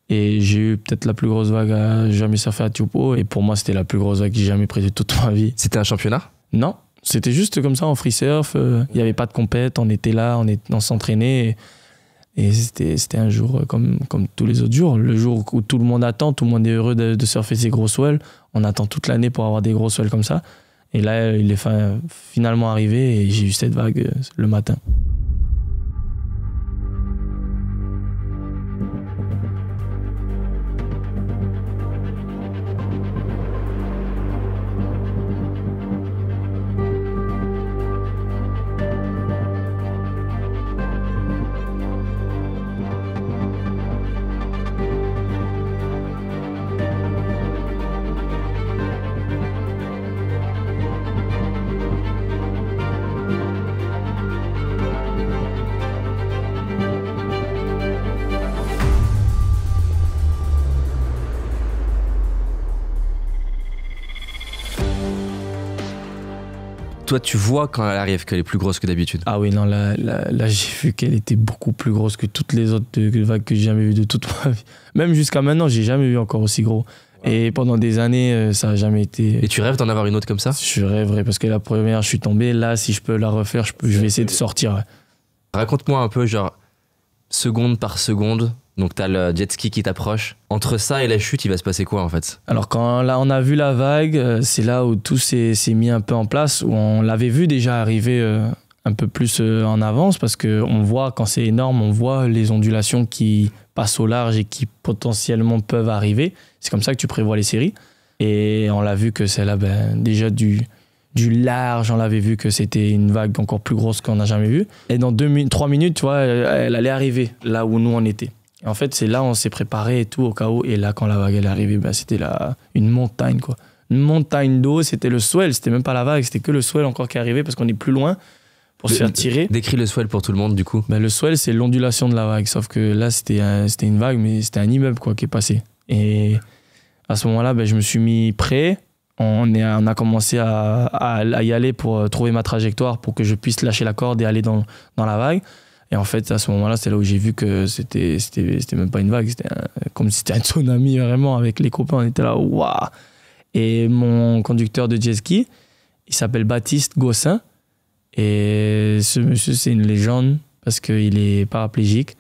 [SPEAKER 1] et j'ai eu peut-être la plus grosse vague à jamais surfer à Te Ahupu'o, et pour moi, c'était la plus grosse vague que j'ai jamais prise de toute ma vie.
[SPEAKER 4] C'était un championnat?
[SPEAKER 1] Non, c'était juste comme ça, en free surf. Il n'y avait pas de compète, on était là, on s'entraînait, et c'était un jour comme tous les autres jours. Le jour où tout le monde attend, tout le monde est heureux de surfer ces grosses swells. On attend toute l'année pour avoir des grosses swells comme ça. Et là, il est finalement arrivé et j'ai eu cette vague le matin.
[SPEAKER 4] Toi, tu vois quand elle arrive qu'elle est plus grosse que d'habitude?
[SPEAKER 1] Ah oui, non, là j'ai vu qu'elle était beaucoup plus grosse que toutes les autres vagues que j'ai jamais vues de toute ma vie. Même jusqu'à maintenant, j'ai jamais vu encore aussi gros. Et pendant des années, ça a jamais été...
[SPEAKER 4] Et tu rêves d'en avoir une autre comme ça?
[SPEAKER 1] Je rêverais parce que la première, je suis tombé. Là, si je peux la refaire, je vais essayer de sortir. Ouais.
[SPEAKER 4] Raconte-moi un peu, genre, seconde par seconde. Donc t'as le jet ski qui t'approche. Entre ça et la chute, il va se passer quoi en fait?
[SPEAKER 1] Alors quand là on a vu la vague, c'est là où tout s'est mis un peu en place, où on l'avait vu déjà arriver un peu plus en avance, parce qu'on voit quand c'est énorme, on voit les ondulations qui passent au large et qui potentiellement peuvent arriver. C'est comme ça que tu prévois les séries. Et on l'a vu que celle-là, déjà du large, on l'avait vu que c'était une vague encore plus grosse qu'on n'a jamais vue. Et dans 3 minutes, tu vois, elle allait arriver là où nous on était. Et en fait, c'est là où on s'est préparé et tout au cas où. Et là, quand la vague elle est arrivée, c'était une montagne, quoi. Une montagne d'eau, c'était le swell, c'était même pas la vague, c'était que le swell encore qui arrivait parce qu'on est plus loin pour se faire tirer.
[SPEAKER 4] Décris le swell pour tout le monde, du coup.
[SPEAKER 1] Le swell, c'est l'ondulation de la vague, sauf que là, c'était une vague, mais c'était un immeuble quoi, qui est passé. Et à ce moment-là, je me suis mis prêt. On a commencé à y aller pour trouver ma trajectoire pour que je puisse lâcher la corde et aller dans la vague. Et en fait, à ce moment-là, c'est là où j'ai vu que c'était même pas une vague, c'était comme si c'était un tsunami vraiment. Avec les copains, on était là, waouh! Et mon conducteur de jet ski, il s'appelle Baptiste Gossin. Et ce monsieur, c'est une légende parce qu'il est paraplégique.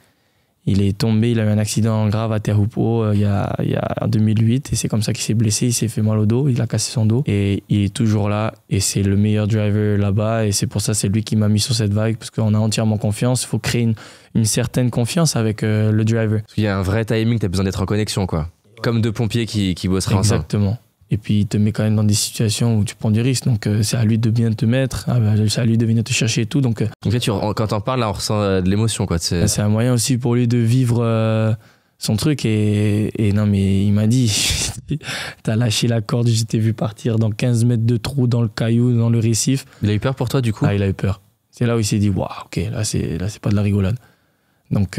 [SPEAKER 1] Il est tombé, il a eu un accident grave à Teahupo'o en 2008 et c'est comme ça qu'il s'est blessé, il s'est fait mal au dos, il a cassé son dos et il est toujours là et c'est le meilleur driver là-bas et c'est pour ça c'est lui qui m'a mis sur cette vague parce qu'on a entièrement confiance, il faut créer une certaine confiance avec le driver.
[SPEAKER 4] Parce qu'il y a un vrai timing, tu as besoin d'être en connexion quoi. Comme deux pompiers qui bosseraient ensemble.
[SPEAKER 1] Exactement. Et puis il te met quand même dans des situations où tu prends du risque, donc c'est à lui de bien te mettre, c'est à lui de venir te chercher et tout. Donc
[SPEAKER 4] là, quand t'en parles, là, on ressent de l'émotion quoi.
[SPEAKER 1] C'est un moyen aussi pour lui de vivre son truc et non mais il m'a dit, t'as lâché la corde, je t'ai vu partir dans 15 mètres de trou dans le caillou, dans le récif.
[SPEAKER 4] Il a eu peur pour toi du coup?
[SPEAKER 1] Ah, il a eu peur. C'est là où il s'est dit, waouh, ok, là c'est pas de la rigolade. Donc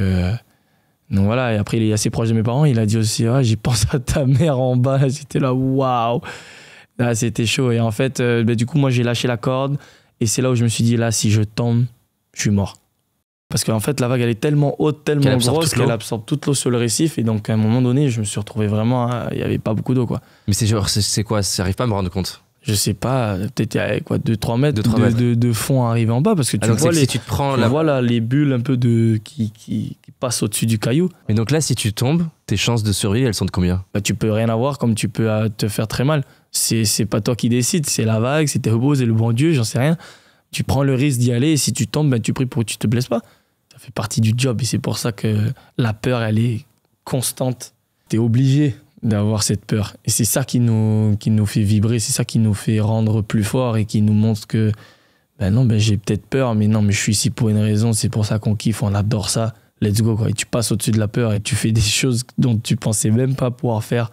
[SPEAKER 1] voilà, et après il est assez proche de mes parents, il a dit aussi, j'y pense à ta mère en bas, j'étais là, waouh, là c'était chaud. Et en fait, du coup, moi j'ai lâché la corde et c'est là où je me suis dit, là, si je tombe, je suis mort. Parce qu'en fait, la vague elle est tellement haute, tellement grosse qu'elle absorbe toute l'eau sur le récif. Et donc à un moment donné, je me suis retrouvé vraiment, il n'y avait pas beaucoup d'eau, quoi.
[SPEAKER 4] Mais c'est quoi? J'arrive pas à me rendre compte.
[SPEAKER 1] Je sais pas, peut-être il y a quoi, 2-3 mètres de fond arrivé en bas parce que tu vois,
[SPEAKER 4] si tu te prends
[SPEAKER 1] voilà les bulles un peu qui passent au-dessus du caillou.
[SPEAKER 4] Mais donc là, si tu tombes, tes chances de survie, elles sont de combien?
[SPEAKER 1] Tu peux rien avoir comme tu peux te faire très mal. C'est pas toi qui décides, c'est la vague, c'est tes repos, c'est le bon Dieu, j'en sais rien. Tu prends le risque d'y aller et si tu tombes, tu pries pour que tu te blesses pas. Ça fait partie du job et c'est pour ça que la peur, elle est constante. T'es obligé d'avoir cette peur. Et c'est ça qui nous fait vibrer, c'est ça qui nous fait rendre plus fort et qui nous montre que j'ai peut-être peur, mais non, mais je suis ici pour une raison, c'est pour ça qu'on kiffe, on adore ça, let's go, quoi. Et tu passes au-dessus de la peur et tu fais des choses dont tu pensais même pas pouvoir faire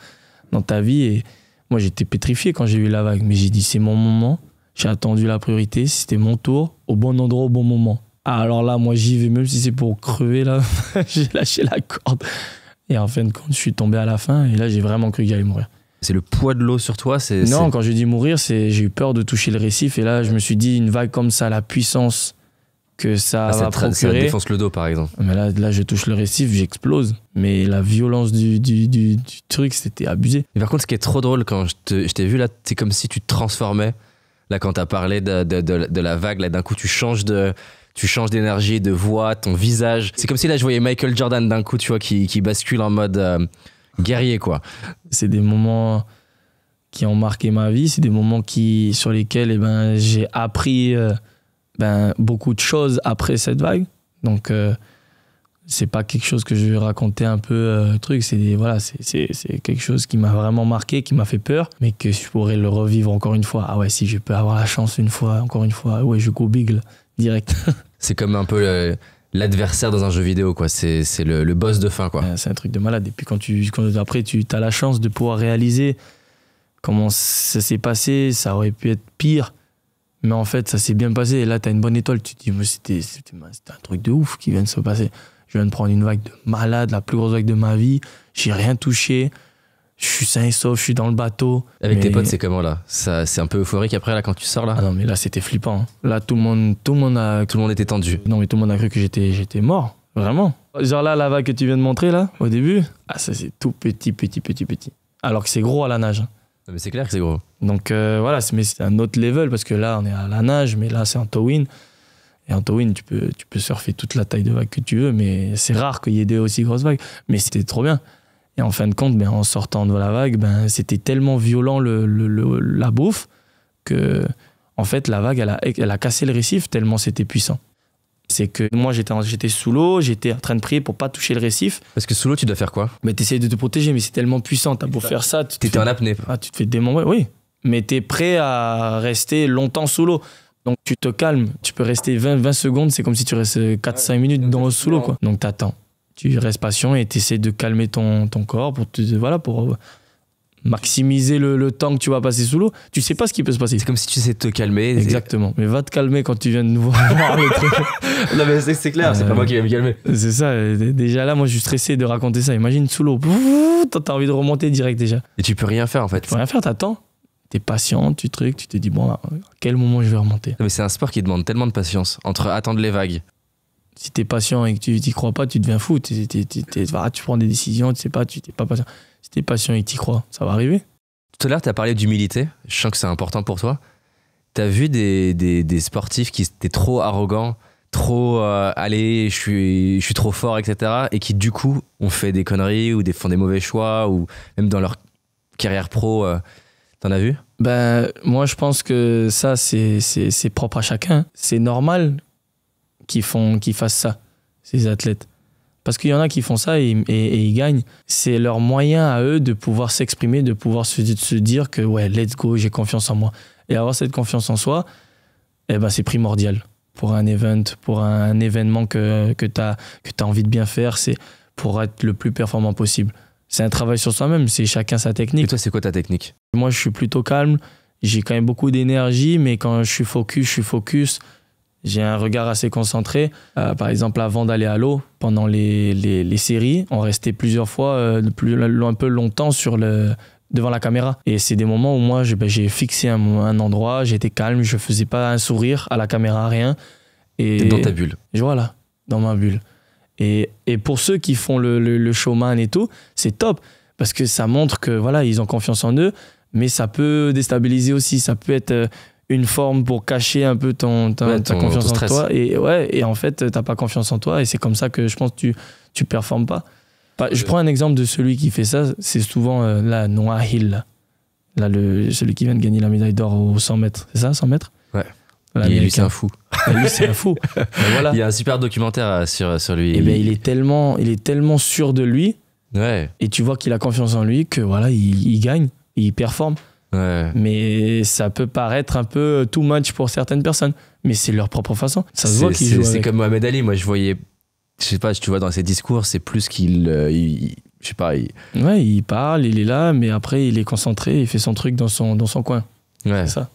[SPEAKER 1] dans ta vie. Et moi, j'étais pétrifié quand j'ai eu la vague, mais j'ai dit, c'est mon moment, j'ai attendu la priorité, c'était mon tour, au bon endroit, au bon moment. Ah, alors là, moi, j'y vais, même si c'est pour crever, là, j'ai lâché la corde. Et en fin de compte, je suis tombé à la fin et là, j'ai vraiment cru que j'allais mourir.
[SPEAKER 4] C'est le poids de l'eau sur toi?
[SPEAKER 1] Non, quand je dis mourir, j'ai eu peur de toucher le récif. Et là, je me suis dit, une vague comme ça, la puissance que ça va procurer...
[SPEAKER 4] Ça défonce le dos, par exemple.
[SPEAKER 1] Mais là, je touche le récif, j'explose. Mais la violence du truc, c'était abusé.
[SPEAKER 4] Et par contre, ce qui est trop drôle, quand je t'ai vu là, c'est comme si tu te transformais. Là, quand t'as parlé de la vague, là, d'un coup, tu changes d'énergie, de voix, ton visage. C'est comme si là je voyais Michael Jordan d'un coup, tu vois, qui bascule en mode guerrier, quoi.
[SPEAKER 1] C'est des moments qui ont marqué ma vie, c'est des moments sur lesquels j'ai appris beaucoup de choses après cette vague. Donc c'est pas quelque chose que je vais raconter un peu c'est quelque chose qui m'a vraiment marqué, qui m'a fait peur, mais que je pourrais le revivre encore une fois. Ah ouais, si je peux avoir la chance encore une fois, ouais, je go big là, direct.
[SPEAKER 4] C'est comme un peu l'adversaire dans un jeu vidéo, quoi. C'est le boss de fin, quoi.
[SPEAKER 1] C'est un truc de malade. Et puis après tu as la chance de pouvoir réaliser comment ça s'est passé, ça aurait pu être pire, mais en fait ça s'est bien passé. Et là tu as une bonne étoile, tu te dis c'était un truc de ouf qui vient de se passer. Je viens de prendre une vague de malade, la plus grosse vague de ma vie, j'ai rien touché, je suis sain et sauf, je suis dans le bateau.
[SPEAKER 4] Avec tes potes, c'est comment là? C'est un peu euphorique après là quand tu sors là?
[SPEAKER 1] Ah non, mais là c'était flippant. Là tout le monde
[SPEAKER 4] était tendu.
[SPEAKER 1] Non mais tout le monde a cru que j'étais mort, vraiment. Genre là, la vague que tu viens de montrer là, au début, ça c'est tout petit. Alors que c'est gros à la nage.
[SPEAKER 4] Non, mais c'est clair que c'est gros.
[SPEAKER 1] Donc voilà, mais c'est un autre level parce que là on est à la nage, mais là c'est en towing. Et en towing, tu peux surfer toute la taille de vague que tu veux, mais c'est rare qu'il y ait des aussi grosses vagues. Mais c'était trop bien. Et en fin de compte, en sortant de la vague, c'était tellement violent la bouffe que, en fait, la vague, elle a cassé le récif tellement c'était puissant. C'est que moi, j'étais sous l'eau, j'étais en train de prier pour pas toucher le récif.
[SPEAKER 4] Parce que sous l'eau, tu dois faire quoi?
[SPEAKER 1] Mais t'essayes de te protéger, mais c'est tellement puissant. T'as beau faire ça.
[SPEAKER 4] T'étais en apnée.
[SPEAKER 1] Ah, tu te fais démembrer, oui. Mais t'es prêt à rester longtemps sous l'eau. Donc tu te calmes. Tu peux rester 20 secondes. C'est comme si tu restes 4-5 minutes sous l'eau, quoi. Donc t'attends. Tu restes patient et t'essaies de calmer ton corps pour maximiser le temps que tu vas passer sous l'eau. Tu sais pas ce qui peut se passer.
[SPEAKER 4] C'est comme si tu essayais de te calmer.
[SPEAKER 1] Exactement. Mais va te calmer quand tu viens de nous voir le truc.
[SPEAKER 4] Non mais c'est clair, c'est pas moi qui vais me calmer.
[SPEAKER 1] C'est ça. Déjà là, moi je suis stressé de raconter ça. Imagine sous l'eau. T'as envie de remonter direct déjà.
[SPEAKER 4] Et tu peux rien faire en fait.
[SPEAKER 1] Tu peux rien faire, t'attends. T'es patient, tu te dis bon, à quel moment je vais remonter.
[SPEAKER 4] Non, mais c'est un sport qui demande tellement de patience entre attendre les vagues.
[SPEAKER 1] Si t'es patient et que tu t'y crois pas, tu deviens fou. Tu prends des décisions, tu sais pas, tu t'es pas patient. Si t'es patient et que t'y crois, ça va arriver.
[SPEAKER 4] Tout à l'heure, t'as parlé d'humilité. Je sens que c'est important pour toi. T'as vu des sportifs qui étaient trop arrogants, trop allez, je suis trop fort, etc. Et qui du coup ont fait des conneries ou font des mauvais choix ou même dans leur carrière pro. T'en as vu?
[SPEAKER 1] Ben, moi, je pense que ça, c'est propre à chacun. C'est normal qu'ils fassent ça, ces athlètes. Parce qu'il y en a qui font ça et ils gagnent. C'est leur moyen à eux de pouvoir s'exprimer, de pouvoir se dire que ouais, let's go, j'ai confiance en moi. Et avoir cette confiance en soi, eh ben, c'est primordial pour un event, pour un événement que t'as envie de bien faire. C'est pour être le plus performant possible. C'est un travail sur soi-même, c'est chacun sa technique.
[SPEAKER 4] Et toi, c'est quoi ta technique?
[SPEAKER 1] Moi, je suis plutôt calme. J'ai quand même beaucoup d'énergie, mais quand je suis focus. J'ai un regard assez concentré. Par exemple, avant d'aller à l'eau, pendant les séries, on restait plusieurs fois un peu longtemps devant la caméra. Et c'est des moments où moi, j'ai fixé un endroit, j'étais calme, je faisais pas un sourire à la caméra, rien.
[SPEAKER 4] Et dans ta bulle.
[SPEAKER 1] Voilà, dans ma bulle. Et pour ceux qui font le showman et tout, c'est top. Parce que ça montre que voilà, ils ont confiance en eux, mais ça peut déstabiliser aussi. Ça peut être une forme pour cacher un peu ta confiance en toi. Et en fait, t'as pas confiance en toi. Et c'est comme ça que je pense que tu performes pas. Je prends un exemple de celui qui fait ça. C'est souvent Noah Hill. Celui qui vient de gagner la médaille d'or aux 100 mètres. C'est ça, 100 mètres?
[SPEAKER 4] Ouais. Et lui, c'est un fou.
[SPEAKER 1] Lui, c'est un fou. Voilà.
[SPEAKER 4] Il y a un super documentaire sur lui.
[SPEAKER 1] Et il est tellement sûr de lui.
[SPEAKER 4] Ouais.
[SPEAKER 1] Et tu vois qu'il a confiance en lui que voilà, il gagne, il performe.
[SPEAKER 4] Ouais.
[SPEAKER 1] Mais ça peut paraître un peu too much pour certaines personnes. Mais c'est leur propre façon. Ça se voit qu'il joue avec.
[SPEAKER 4] C'est comme Mohamed Ali. Moi, je sais pas, tu vois, dans ses discours, c'est plus qu'il. Je sais pas.
[SPEAKER 1] Ouais, il parle, il est là, mais après, il est concentré, il fait son truc dans son coin.
[SPEAKER 4] Ouais.
[SPEAKER 1] C'est ça.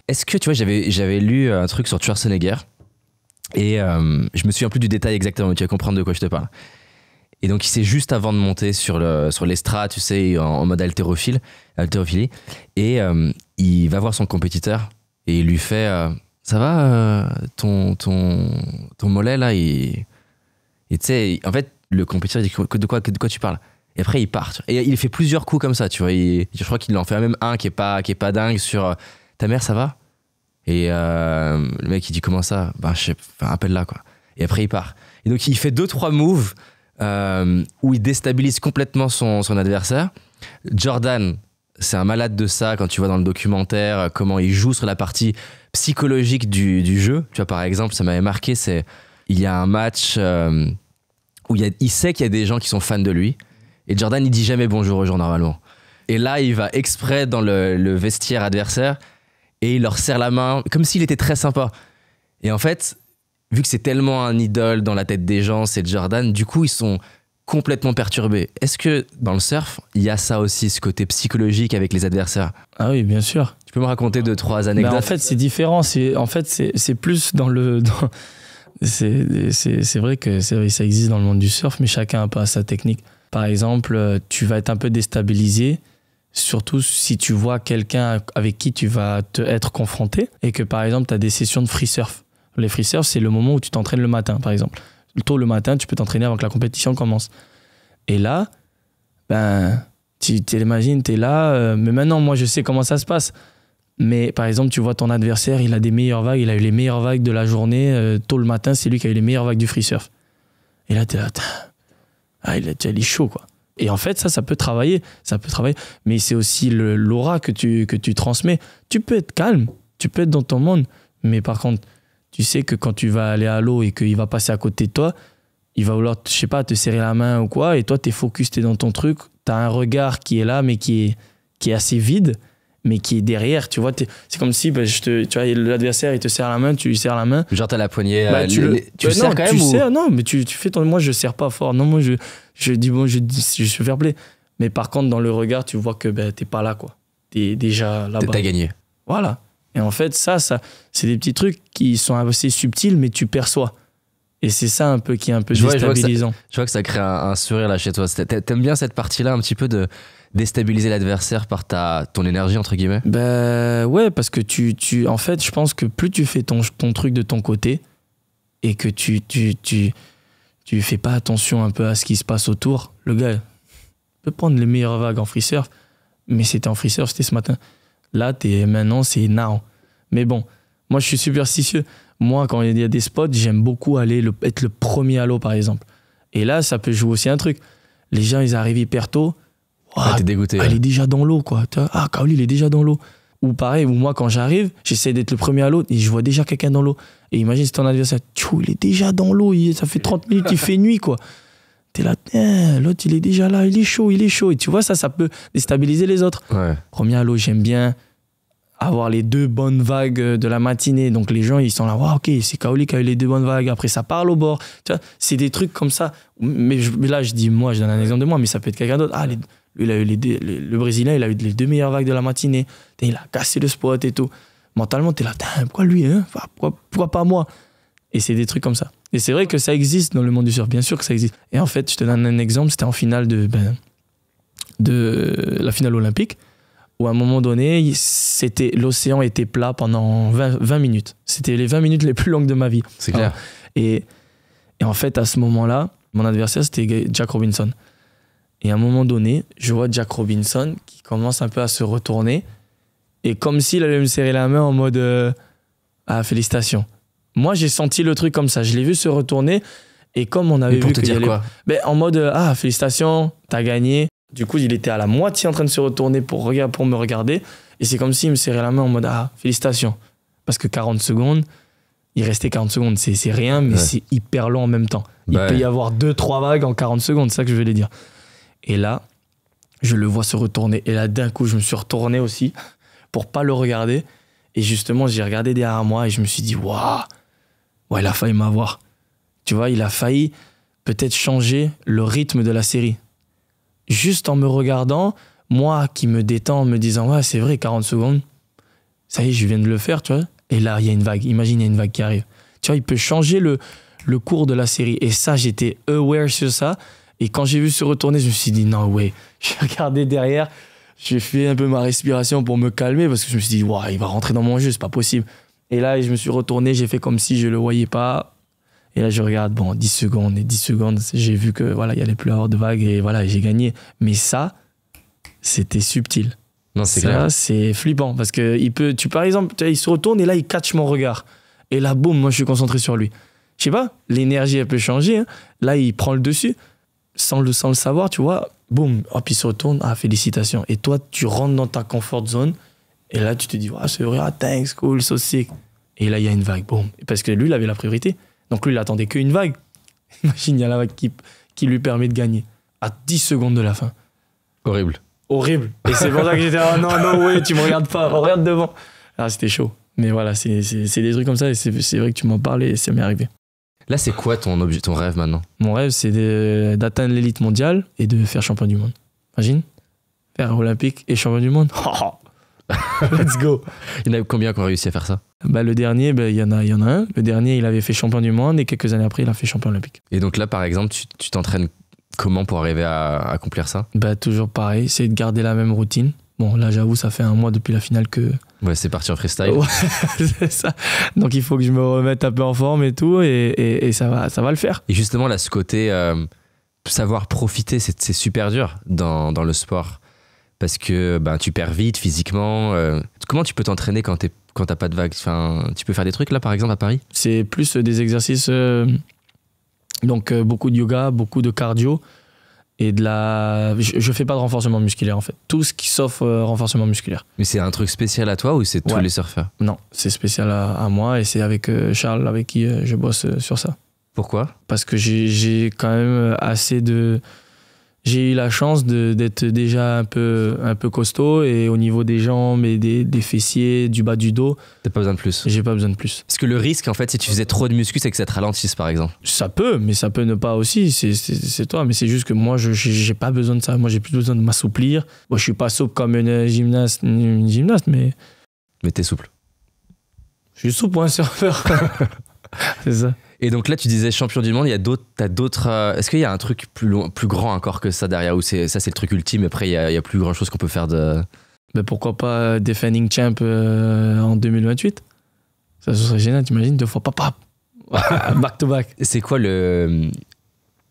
[SPEAKER 4] Est-ce que, tu vois, j'avais lu un truc sur Schwarzenegger et je me souviens plus du détail exactement, mais tu vas comprendre de quoi je te parle. Et donc, c'est juste avant de monter sur l'estrade, tu sais, en mode haltérophilie. Et il va voir son compétiteur et il lui fait ça va, ton mollet là, et tu sais, en fait, le compétiteur il dit de quoi tu parles? Et après, il part. Et il fait plusieurs coups comme ça, tu vois. Je crois qu'il en fait même un qui est pas dingue sur ta mère, ça va? Et le mec, il dit comment ça? Appelle-la, quoi. Et après, il part. Et donc, il fait 2-3 moves où il déstabilise complètement son adversaire. Jordan, c'est un malade de ça quand tu vois dans le documentaire comment il joue sur la partie psychologique du jeu. Tu vois, par exemple, ça m'avait marqué, il y a un match où il sait qu'il y a des gens qui sont fans de lui et Jordan, il dit jamais bonjour aux gens normalement. Et là, il va exprès dans le vestiaire adversaire et il leur serre la main comme s'il était très sympa. Et en fait, vu que c'est tellement un idole dans la tête des gens, c'est Jordan, du coup, ils sont complètement perturbés. Est-ce que dans le surf, il y a ça aussi, ce côté psychologique avec les adversaires? Ah
[SPEAKER 1] oui, bien sûr.
[SPEAKER 4] Tu peux me raconter 2-3 anecdotes?
[SPEAKER 1] En fait, c'est différent. C'est plus dans le... C'est vrai que ça existe dans le monde du surf, mais chacun a pas sa technique. Par exemple, tu vas être un peu déstabilisé, surtout si tu vois quelqu'un avec qui tu vas être confronté et que, par exemple, tu as des sessions de free surf. Les free surf, c'est le moment où tu t'entraînes le matin, par exemple. Tôt le matin, tu peux t'entraîner avant que la compétition commence. Et là, tu t'imagines, tu es là. Mais maintenant, moi, je sais comment ça se passe. Mais par exemple, tu vois ton adversaire, il a des meilleures vagues, il a eu les meilleures vagues de la journée. Tôt le matin, c'est lui qui a eu les meilleures vagues du free surf. Et là, tu es là, il est chaud, quoi. Et en fait, ça peut travailler. Mais c'est aussi l'aura que tu transmets. Tu peux être calme, tu peux être dans ton monde. Mais par contre, tu sais que quand tu vas aller à l'eau et qu'il va passer à côté de toi, il va vouloir, je sais pas, te serrer la main ou quoi, et toi, t'es focus, t'es dans ton truc, t'as un regard qui est là, mais qui est assez vide, mais qui est derrière, tu vois. C'est comme si, tu vois, l'adversaire, il te serre la main, tu lui serres la main.
[SPEAKER 4] Genre, t'as la poignée, tu
[SPEAKER 1] le
[SPEAKER 4] serres quand même
[SPEAKER 1] serres, non, mais tu fais ton... Moi, je serre pas fort. Non, moi, je dis, bon, je suis fair play. Mais par contre, dans le regard, tu vois que t'es pas là, quoi. T'es déjà là-bas.
[SPEAKER 4] T'as gagné.
[SPEAKER 1] Voilà. Et en fait, ça, c'est des petits trucs qui sont assez subtils, mais tu perçois. Et c'est ça un peu qui est un peu déstabilisant.
[SPEAKER 4] Je vois que ça crée un sourire là chez toi. T'aimes bien cette partie-là, un petit peu de déstabiliser l'adversaire par ton énergie, entre guillemets?
[SPEAKER 1] Ouais, parce que en fait, je pense que plus tu fais ton truc de ton côté et que tu fais pas attention un peu à ce qui se passe autour, le gars peut prendre les meilleures vagues en free surf, mais c'était en free surf, c'était ce matin. Là, maintenant, c'est now. Mais bon, moi, je suis superstitieux. Moi, quand il y a des spots, j'aime beaucoup être le premier à l'eau, par exemple. Et là, ça peut jouer aussi un truc. Les gens, ils arrivent hyper tôt.
[SPEAKER 4] T'es dégoûté.
[SPEAKER 1] Il est déjà dans l'eau, quoi. Kaoli, il est déjà dans l'eau. Ou pareil, moi, quand j'arrive, j'essaie d'être le premier à l'eau et je vois déjà quelqu'un dans l'eau. Et imagine, c'est ton adversaire. Il est déjà dans l'eau. Ça fait 30 minutes, il fait nuit, quoi. T'es là, l'autre, il est déjà là. Il est chaud. Et tu vois, ça peut déstabiliser les autres.
[SPEAKER 4] Ouais.
[SPEAKER 1] Premier à l'eau, j'aime bien avoir les 2 bonnes vagues de la matinée. Donc les gens, ils sont là, ok, c'est Kaoli qui a eu les 2 bonnes vagues. Après, ça parle au bord. Tu vois, c'est des trucs comme ça. Mais là, je donne un exemple de moi, mais ça peut être quelqu'un d'autre. Lui, il a eu le Brésilien, il a eu les 2 meilleures vagues de la matinée. Il a cassé le spot et tout. Mentalement, t'es là, pourquoi lui, hein? Pourquoi pas moi? Et c'est des trucs comme ça. Et c'est vrai que ça existe dans le monde du surf, bien sûr que ça existe. Et en fait, je te donne un exemple, c'était en finale de la finale olympique, où à un moment donné, l'océan était plat pendant 20 minutes. C'était les 20 minutes les plus longues de ma vie.
[SPEAKER 4] C'est clair.
[SPEAKER 1] Et en fait, à ce moment-là, mon adversaire, c'était Jack Robinson. Et à un moment donné, je vois Jack Robinson qui commence un peu à se retourner, et comme s'il allait me serrer la main en mode félicitations. Moi, j'ai senti le truc comme ça. Je l'ai vu se retourner, et comme on avait vu
[SPEAKER 4] te dire quoi?
[SPEAKER 1] En mode félicitations, t'as gagné. Du coup, il était à la moitié en train de se retourner pour me regarder, et c'est comme s'il me serrait la main en mode félicitations. Parce que 40 secondes, il restait 40 secondes, c'est rien, mais c'est hyper long en même temps. Il peut y avoir 2-3 vagues en 40 secondes, c'est ça que je voulais dire. Et là, je le vois se retourner. Et là, d'un coup, je me suis retourné aussi pour pas le regarder. Et justement, j'ai regardé derrière moi et je me suis dit, waouh, ouais, il a failli m'avoir. Tu vois, il a failli peut-être changer le rythme de la série. Juste en me regardant, moi qui me détends en me disant, ouais, c'est vrai, 40 secondes, ça y est, je viens de le faire, tu vois. Et là, il y a une vague. Imagine, il y a une vague qui arrive. Tu vois, il peut changer le cours de la série. Et ça, j'étais aware sur ça. Et quand j'ai vu se retourner, je me suis dit, non, ouais. J'ai regardé derrière, j'ai fait un peu ma respiration pour me calmer parce que je me suis dit, ouais, il va rentrer dans mon jeu, c'est pas possible. Et là, je me suis retourné, j'ai fait comme si je le voyais pas. Et là, je regarde, 10 secondes. Et 10 secondes, j'ai vu que voilà, il n'y allait plus avoir de vagues et voilà, j'ai gagné. Mais ça, c'était subtil.
[SPEAKER 4] Non, c'est clair.
[SPEAKER 1] C'est flippant parce que par exemple, il se retourne et là, il catch mon regard. Et là, boum, moi, je suis concentré sur lui. Je sais pas, l'énergie, elle peut changer. Hein. Là, il prend le dessus. Sans le savoir, tu vois, boum, hop, il se retourne, félicitations. Et toi, tu rentres dans ta comfort zone, et là, tu te dis, c'est vrai, thanks, cool, so sick. Et là, il y a une vague, boum. Parce que lui, il avait la priorité. Donc lui, il attendait qu'une vague. Imagine, il y a la vague qui lui permet de gagner. À 10 secondes de la fin.
[SPEAKER 4] Horrible.
[SPEAKER 1] Et c'est pour ça que j'étais, non, ouais, tu me regardes pas, regarde devant. C'était chaud. Mais voilà, c'est des trucs comme ça, et c'est vrai que tu m'en parles, et ça m'est arrivé.
[SPEAKER 4] Là, c'est quoi ton rêve maintenant? Mon
[SPEAKER 1] rêve, c'est d'atteindre l'élite mondiale et de faire champion du monde. Imagine, faire olympique et champion du monde. Let's go.
[SPEAKER 4] Il y en a combien qui ont réussi à faire ça?
[SPEAKER 1] Le dernier, il y en a un. Le dernier, il avait fait champion du monde et quelques années après, il a fait champion olympique.
[SPEAKER 4] Et donc là, par exemple, tu t'entraînes comment pour arriver à accomplir ça?
[SPEAKER 1] Toujours pareil, c'est de garder la même routine. Bon, là, j'avoue, ça fait un mois depuis la finale que...
[SPEAKER 4] Ouais, c'est parti en freestyle.
[SPEAKER 1] Ouais, c'est ça. Donc, il faut que je me remette un peu en forme et tout, et ça va le faire.
[SPEAKER 4] Et justement, là, ce côté savoir profiter, c'est super dur dans le sport. Parce que tu perds vite physiquement. Comment tu peux t'entraîner quand t'as pas de vague? Enfin, tu peux faire des trucs, là, par exemple, à Paris?
[SPEAKER 1] C'est plus des exercices... donc, beaucoup de yoga, beaucoup de cardio. et de la... Je fais pas de renforcement musculaire en fait. Tout ce qui sauf renforcement musculaire.
[SPEAKER 5] Mais c'est un truc spécial à toi ou c'est tous
[SPEAKER 1] Ouais.
[SPEAKER 5] les surfeurs?
[SPEAKER 1] Non, c'est spécial à moi et c'est avec Charles avec qui je bosse sur ça.
[SPEAKER 5] Pourquoi?
[SPEAKER 1] Parce que j'ai quand même assez de... J'ai eu la chance d'être déjà un peu costaud et au niveau des jambes et des fessiers, du bas du dos,
[SPEAKER 5] T'as pas besoin de plus.
[SPEAKER 1] j'ai pas besoin de plus.
[SPEAKER 5] Parce que le risque, en fait, si tu faisais trop de muscu, c'est que ça te ralentisse, par exemple.
[SPEAKER 1] Ça peut, mais ça peut ne pas aussi, c'est toi. Mais c'est juste que moi, j'ai pas besoin de ça. Moi, j'ai plus besoin de m'assouplir. Moi, je suis pas souple comme une gymnaste, mais
[SPEAKER 5] Mais t'es souple.
[SPEAKER 1] je suis souple pour un surfeur. C'est ça.
[SPEAKER 5] Et donc là, tu disais champion du monde, t'as d'autres. Est-ce qu'il y a un truc plus grand encore que ça derrière, ou c'est le truc ultime, après il y a plus grand chose qu'on peut faire de.
[SPEAKER 1] Ben pourquoi pas defending champ en 2028? Ça serait génial, t'imagines, 2 fois papa. Back to back.
[SPEAKER 5] C'est quoi le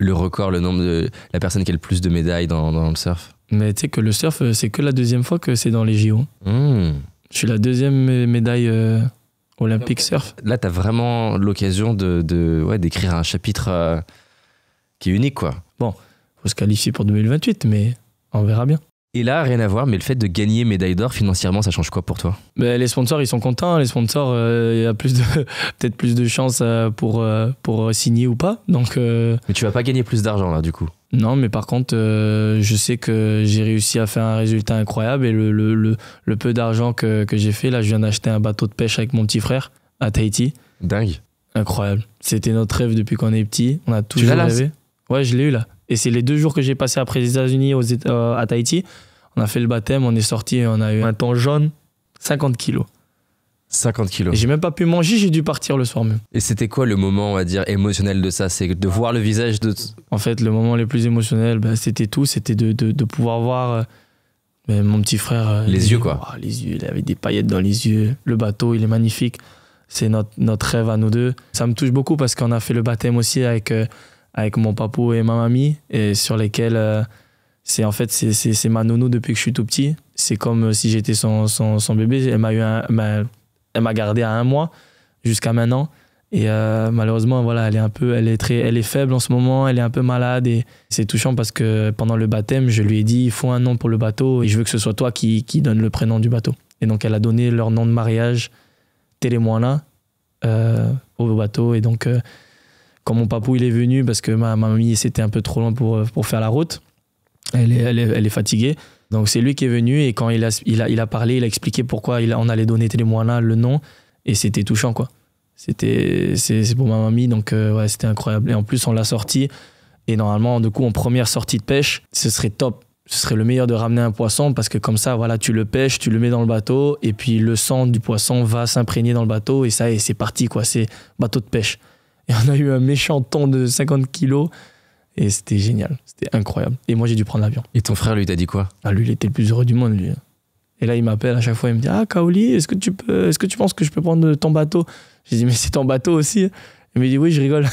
[SPEAKER 5] record, le nombre de. La personne qui a le plus de médailles dans le surf?
[SPEAKER 1] Mais tu sais que le surf, c'est que la 2e fois que c'est dans les JO.
[SPEAKER 5] Mmh.
[SPEAKER 1] Je suis la 2e médaille olympique surf.
[SPEAKER 5] Là, t'as vraiment l'occasion d'écrire un chapitre qui est unique, quoi.
[SPEAKER 1] Faut se qualifier pour 2028, mais on verra bien.
[SPEAKER 5] Et là, rien à voir, mais le fait de gagner médaille d'or financièrement, ça change quoi pour toi?
[SPEAKER 1] Mais les sponsors, ils sont contents. Les sponsors, il y a peut-être plus de chances pour signer ou pas. Donc,
[SPEAKER 5] Mais tu vas pas gagner plus d'argent, là, du coup.
[SPEAKER 1] non, mais par contre, je sais que j'ai réussi à faire un résultat incroyable et le peu d'argent que j'ai fait, là, je viens d'acheter un bateau de pêche avec mon petit frère à Tahiti.
[SPEAKER 5] Dingue.
[SPEAKER 1] Incroyable. C'était notre rêve depuis qu'on est petit. On a toujours
[SPEAKER 5] l'as là?
[SPEAKER 1] rêvé. Ouais, je l'ai eu là. Et c'est les 2 jours que j'ai passé après les États-Unis à Tahiti. On a fait le baptême, on est sorti et on a eu un temps jaune, 50 kilos.
[SPEAKER 5] 50
[SPEAKER 1] Et
[SPEAKER 5] kilos.
[SPEAKER 1] j'ai même pas pu manger, j'ai dû partir le soir même.
[SPEAKER 5] Et c'était quoi le moment, on va dire, émotionnel de ça? C'est de voir le visage de.
[SPEAKER 1] En fait, le moment le plus émotionnel, c'était tout. C'était de pouvoir voir mon petit frère.
[SPEAKER 5] Les yeux, quoi.
[SPEAKER 1] Oh, les yeux, il avait des paillettes dans les yeux. Le bateau, il est magnifique. C'est notre rêve à nous deux. Ça me touche beaucoup parce qu'on a fait le baptême aussi avec mon papou et ma mamie, et sur lesquels c'est ma nounou depuis que je suis tout petit. C'est comme si j'étais son bébé. Elle m'a gardé à 1 mois jusqu'à maintenant. Et malheureusement, voilà, elle est faible en ce moment, elle est un peu malade. Et c'est touchant parce que pendant le baptême, je lui ai dit, il faut un nom pour le bateau et je veux que ce soit toi qui donne le prénom du bateau. Et donc, elle a donné leur nom de mariage, Télémoina, au bateau. Et donc, quand mon papou il est venu, parce que ma mamie, c'était un peu trop loin pour faire la route, elle est fatiguée. Donc, c'est lui qui est venu et quand il a parlé, il a expliqué pourquoi on allait donner Télémoina le nom. Et c'était touchant, quoi. C'est pour ma mamie, donc ouais, c'était incroyable. Et en plus, on l'a sorti. Et normalement, du coup, en première sortie de pêche, ce serait top. Ce serait le meilleur de ramener un poisson parce que comme ça, voilà, tu le pêches, tu le mets dans le bateau et puis le sang du poisson va s'imprégner dans le bateau et ça, et c'est parti, quoi. C'est bateau de pêche. Et on a eu un méchant thon de 50 kilos et c'était génial. C'était incroyable. Et moi, j'ai dû prendre l'avion.
[SPEAKER 5] Et ton frère, lui, t'a dit quoi?
[SPEAKER 1] Ah, lui, il était le plus heureux du monde, lui. Et là, il m'appelle à chaque fois, il me dit « Ah, Kaoli, est-ce que tu penses que je peux prendre ton bateau ?» J'ai dit « Mais c'est ton bateau aussi ?» Il me dit « Oui, je rigole. »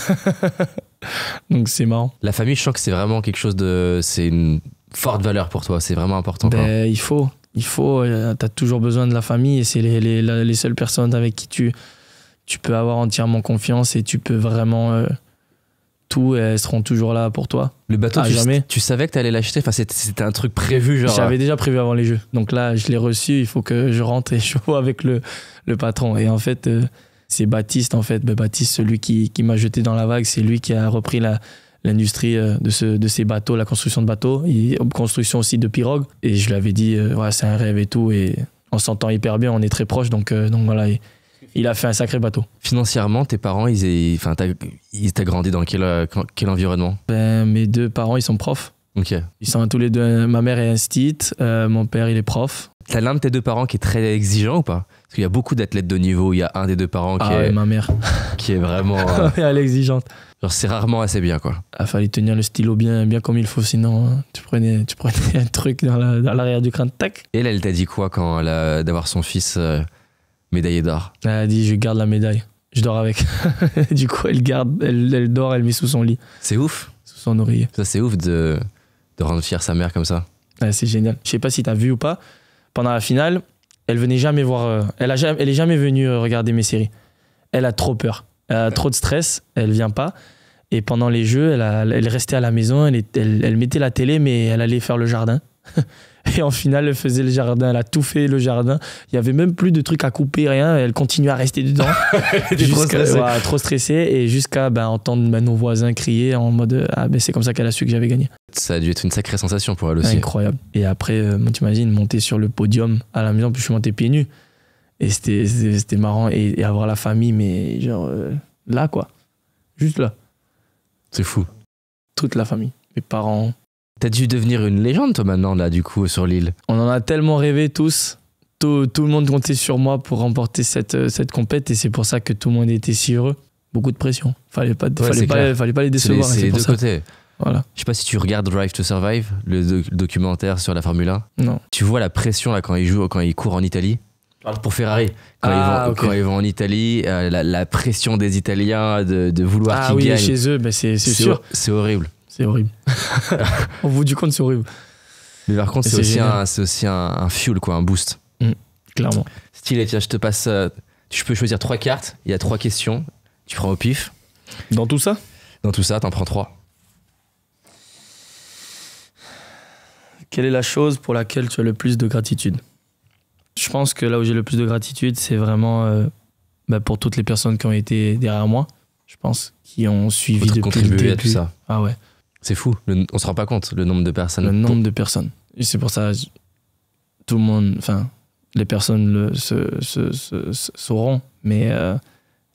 [SPEAKER 1] Donc, c'est marrant.
[SPEAKER 5] La famille, je sens que c'est vraiment quelque chose de. C'est une forte valeur pour toi, c'est vraiment important. Quoi.
[SPEAKER 1] Il faut. T'as toujours besoin de la famille et c'est les seules personnes avec qui tu peux avoir entièrement confiance et tu peux vraiment tout, et elles seront toujours là pour toi.
[SPEAKER 5] Le bateau,
[SPEAKER 1] jamais.
[SPEAKER 5] Tu savais que t'allais l'acheter, enfin, c'était un truc prévu, genre.
[SPEAKER 1] J'avais déjà prévu avant les jeux. Donc là, je l'ai reçu, il faut que je rentre et je vois avec le patron. Et en fait, c'est Baptiste, Baptiste, celui qui m'a jeté dans la vague, c'est lui qui a repris l'industrie de ces bateaux, la construction de bateaux, et construction aussi de pirogues. Et je lui avais dit, ouais, c'est un rêve et tout, et on s'entend hyper bien, on est très proches, donc voilà. Il a fait un sacré bateau.
[SPEAKER 5] Financièrement, tes parents, t'as grandi dans quel environnement?
[SPEAKER 1] Mes 2 parents, ils sont profs.
[SPEAKER 5] Ok.
[SPEAKER 1] Ils sont tous les 2. Ma mère est instite, mon père, il est prof.
[SPEAKER 5] T'as l'un de tes 2 parents qui est très exigeant ou pas? Parce qu'il y a beaucoup d'athlètes de niveau, il y a un des 2 parents
[SPEAKER 1] ma mère.
[SPEAKER 5] qui est vraiment.
[SPEAKER 1] Elle est exigeante.
[SPEAKER 5] Genre, c'est rarement assez bien, quoi.
[SPEAKER 1] Il fallait tenir le stylo bien comme il faut, sinon tu prenais un truc dans l'arrière du crâne, tac.
[SPEAKER 5] Et elle t'a dit quoi quand d'avoir son fils médaillé d'or?
[SPEAKER 1] Elle a dit, je garde la médaille, je dors avec. Du coup, elle dort, elle met sous son lit.
[SPEAKER 5] C'est ouf.
[SPEAKER 1] Sous son oreiller.
[SPEAKER 5] Ça, c'est ouf de rendre fière sa mère comme ça.
[SPEAKER 1] Ouais, c'est génial. Je sais pas si t'as vu ou pas, pendant la finale, elle venait jamais voir. Elle est jamais venue regarder mes séries. Elle a trop peur. Elle a trop de stress. Elle vient pas. Et pendant les jeux, elle restait à la maison, elle mettait la télé, mais elle allait faire le jardin. Et en finale, elle faisait le jardin, elle a tout fait le jardin. Il n'y avait même plus de trucs à couper, rien. Elle continuait à rester dedans. Trop stressée. Et jusqu'à entendre nos voisins crier en mode c'est comme ça qu'elle a su que j'avais gagné.
[SPEAKER 5] Ça a dû être une sacrée sensation pour elle aussi.
[SPEAKER 1] Incroyable. Et après, tu imagines, monter sur le podium à la maison, puis je suis monté pieds nus. Et c'était marrant. Et avoir la famille, mais genre là, quoi. Juste là.
[SPEAKER 5] C'est fou.
[SPEAKER 1] Toute la famille. Mes parents.
[SPEAKER 5] T'as dû devenir une légende, toi, maintenant, là, du coup, sur l'île.
[SPEAKER 1] On en a tellement rêvé tous. Tout le monde comptait sur moi pour remporter cette compète et c'est pour ça que tout le monde était si heureux. Beaucoup de pression. Fallait pas les décevoir.
[SPEAKER 5] C'est les deux côtés.
[SPEAKER 1] Voilà.
[SPEAKER 5] Je sais pas si tu regardes Drive to Survive, le documentaire sur la Formule 1.
[SPEAKER 1] Non.
[SPEAKER 5] Tu vois la pression là quand ils courent en Italie. Pour Ferrari. Quand ils vont en Italie, la pression des Italiens de vouloir qu'ils gagnent.
[SPEAKER 1] Chez eux, c'est sûr.
[SPEAKER 5] C'est horrible.
[SPEAKER 1] C'est horrible. Au bout du compte, c'est horrible.
[SPEAKER 5] Mais par contre, c'est aussi un fuel, quoi, un boost.
[SPEAKER 1] Clairement.
[SPEAKER 5] Stylé, tiens, je te passe. Tu peux choisir 3 cartes. Il y a 3 questions. Tu prends au pif.
[SPEAKER 1] Dans tout ça,
[SPEAKER 5] t'en prends 3.
[SPEAKER 1] Quelle est la chose pour laquelle tu as le plus de gratitude? Je pense que là où j'ai le plus de gratitude, c'est vraiment pour toutes les personnes qui ont été derrière moi, je pense, qui ont suivi depuis
[SPEAKER 5] contribué
[SPEAKER 1] le début.
[SPEAKER 5] à tout ça.
[SPEAKER 1] Ah ouais.
[SPEAKER 5] C'est fou, on se rend pas compte, le nombre de personnes.
[SPEAKER 1] Le nombre de personnes. Et c'est pour ça, tout le monde, les personnes sauront, mais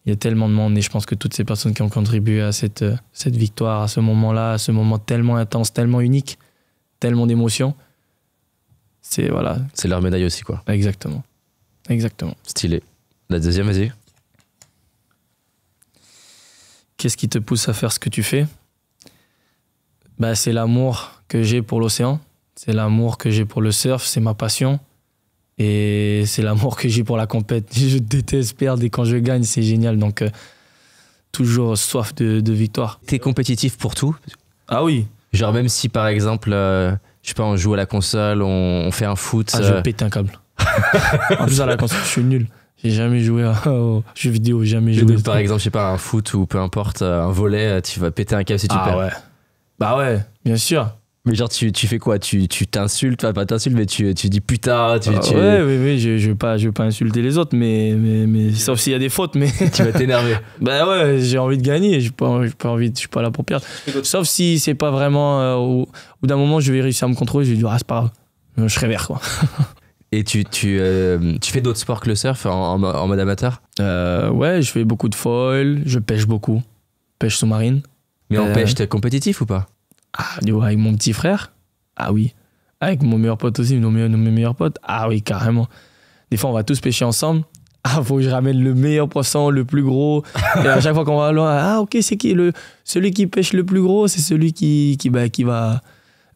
[SPEAKER 1] il y a tellement de monde et je pense que toutes ces personnes qui ont contribué à cette victoire, à ce moment-là, à ce moment tellement intense, tellement unique, tellement d'émotions, c'est
[SPEAKER 5] leur médaille aussi, quoi.
[SPEAKER 1] Exactement.
[SPEAKER 5] Stylé. La deuxième, vas-y.
[SPEAKER 1] Qu'est-ce qui te pousse à faire ce que tu fais? C'est l'amour que j'ai pour l'océan, c'est l'amour que j'ai pour le surf, c'est ma passion et c'est l'amour que j'ai pour la compète. Je déteste perdre et quand je gagne, c'est génial. Donc, toujours soif de victoire.
[SPEAKER 5] T'es compétitif pour tout?
[SPEAKER 1] Ah oui.
[SPEAKER 5] Genre même si par exemple, je sais pas, on joue à la console, on fait un foot...
[SPEAKER 1] je pète un câble. En plus, à la console, je suis nul. J'ai jamais joué aux jeux vidéo, jamais joué.
[SPEAKER 5] Par exemple, je sais pas, un foot ou peu importe, un volley, tu vas péter un câble si tu perds.
[SPEAKER 1] Ouais. Bah ouais, bien sûr.
[SPEAKER 5] Mais genre, tu fais quoi? Tu t'insultes, pas t'insultes, mais tu dis putain.
[SPEAKER 1] Ouais, je vais pas insulter les autres, mais sauf s'il y a des fautes, mais.
[SPEAKER 5] Tu vas t'énerver.
[SPEAKER 1] Bah ouais, j'ai envie de gagner, je suis pas là pour perdre. Sauf si c'est pas vraiment. Au bout d'un moment, je vais réussir à me contrôler, je vais dire, c'est pas grave. Je serai vert, quoi.
[SPEAKER 5] Et tu fais d'autres sports que le surf en mode amateur?
[SPEAKER 1] Ouais, je fais beaucoup de foil, je pêche beaucoup. Pêche sous-marine.
[SPEAKER 5] Mais en pêche, t'es compétitif ou pas?
[SPEAKER 1] Avec mon petit frère? Ah oui. Avec mon meilleur pote aussi, mes meilleurs potes? Ah oui, carrément. Des fois, on va tous pêcher ensemble. Faut que je ramène le meilleur poisson, le plus gros. Et à chaque fois qu'on va loin, ok, c'est qui celui qui pêche le plus gros, c'est celui qui va...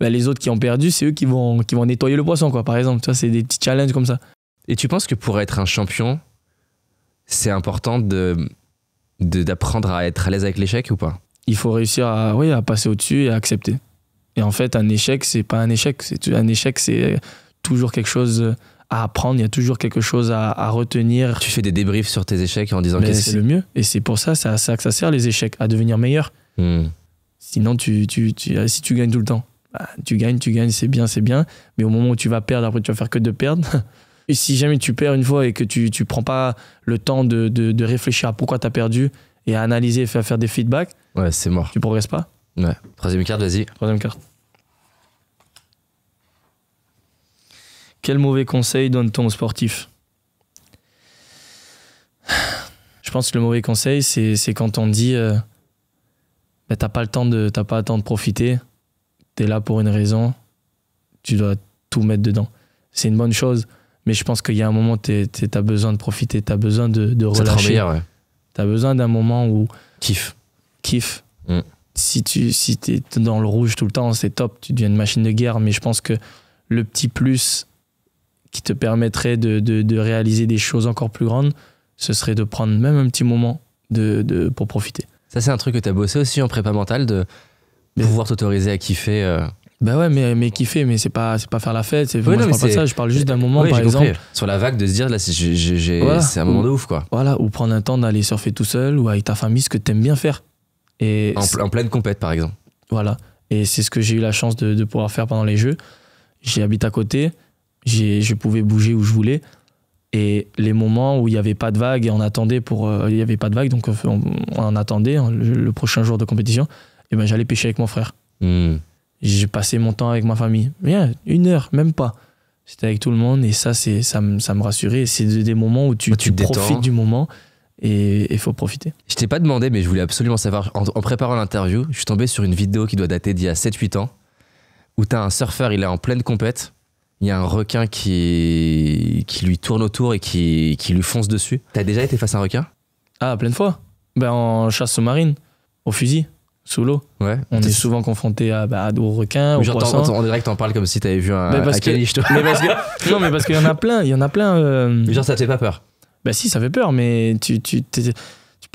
[SPEAKER 1] les autres qui ont perdu, c'est eux qui vont nettoyer le poisson, quoi, par exemple. Ça, c'est des petits challenges comme ça.
[SPEAKER 5] Et tu penses que pour être un champion, c'est important d'apprendre à être à l'aise avec l'échec ou pas?
[SPEAKER 1] Il faut réussir à passer au-dessus et à accepter. Et en fait, un échec, c'est pas un échec. Un échec, c'est toujours quelque chose à apprendre. Il y a toujours quelque chose à retenir.
[SPEAKER 5] Tu fais des débriefs sur tes échecs en disant que
[SPEAKER 1] c'est le mieux. Et c'est pour ça, c'est à ça que ça sert, les échecs, à devenir meilleur. Sinon, si tu gagnes tout le temps, tu gagnes, c'est bien. Mais au moment où tu vas perdre, après, tu vas faire que de perdre. Et si jamais tu perds une fois et que tu prends pas le temps de réfléchir à pourquoi tu as perdu et à analyser et faire des feedbacks,
[SPEAKER 5] ouais, c'est mort.
[SPEAKER 1] Tu progresses pas.
[SPEAKER 5] Ouais. Troisième carte, vas-y.
[SPEAKER 1] Troisième carte. Quel mauvais conseil donne-t-on aux sportifs? Je pense que le mauvais conseil, c'est quand on dit t'as pas le temps de profiter, t'es là pour une raison, tu dois tout mettre dedans. C'est une bonne chose, mais je pense qu'il y a un moment t'as besoin de profiter, t'as besoin de relâcher.
[SPEAKER 5] Meilleur, ouais.
[SPEAKER 1] T'as besoin d'un moment où...
[SPEAKER 5] Kiff.
[SPEAKER 1] Si t'es dans le rouge tout le temps, c'est top, tu deviens une machine de guerre, mais je pense que le petit plus qui te permettrait de réaliser des choses encore plus grandes, ce serait de prendre même un petit moment pour profiter.
[SPEAKER 5] Ça, c'est un truc que t'as bossé aussi en prépa mentale, de pouvoir t'autoriser à kiffer.
[SPEAKER 1] Bah ouais, mais kiffer, mais c'est pas faire la fête. Moi, je parle pas de ça, je parle juste d'un moment,
[SPEAKER 5] ouais,
[SPEAKER 1] par exemple.
[SPEAKER 5] Sur la vague, de se dire, là, c'est un moment de ouf, quoi.
[SPEAKER 1] Voilà, ou prendre un temps d'aller surfer tout seul, ou avec ta famille, ce que t'aimes bien faire. Et
[SPEAKER 5] En pleine compète, par exemple.
[SPEAKER 1] voilà. Et c'est ce que j'ai eu la chance de pouvoir faire pendant les Jeux. J'habite à côté, je pouvais bouger où je voulais. Et les moments où il n'y avait pas de vague et on attendait il n'y avait pas de vague, donc on attendait le prochain jour de compétition, et ben j'allais pêcher avec mon frère. J'ai passé mon temps avec ma famille. Rien, 1 heure, même pas. C'était avec tout le monde et ça me rassurait. C'est des moments où tu profites du moment et il faut profiter.
[SPEAKER 5] Je t'ai pas demandé, mais je voulais absolument savoir. En préparant l'interview, je suis tombé sur une vidéo qui doit dater d'il y a 7-8 ans, où t'as un surfeur, il est en pleine compète. Il y a un requin qui lui tourne autour et qui lui fonce dessus. T'as déjà été face à un requin?
[SPEAKER 1] Ah, plein de fois. Ben, en chasse sous-marine, au fusil, sous l'eau.
[SPEAKER 5] Ouais.
[SPEAKER 1] On est souvent confronté aux requins, aux poissons.
[SPEAKER 5] On dirait que t'en parles comme si t'avais vu un caniche.
[SPEAKER 1] Non, mais parce qu'il y en a plein.
[SPEAKER 5] Genre, ça te fait pas peur?
[SPEAKER 1] Ben si, ça fait peur, mais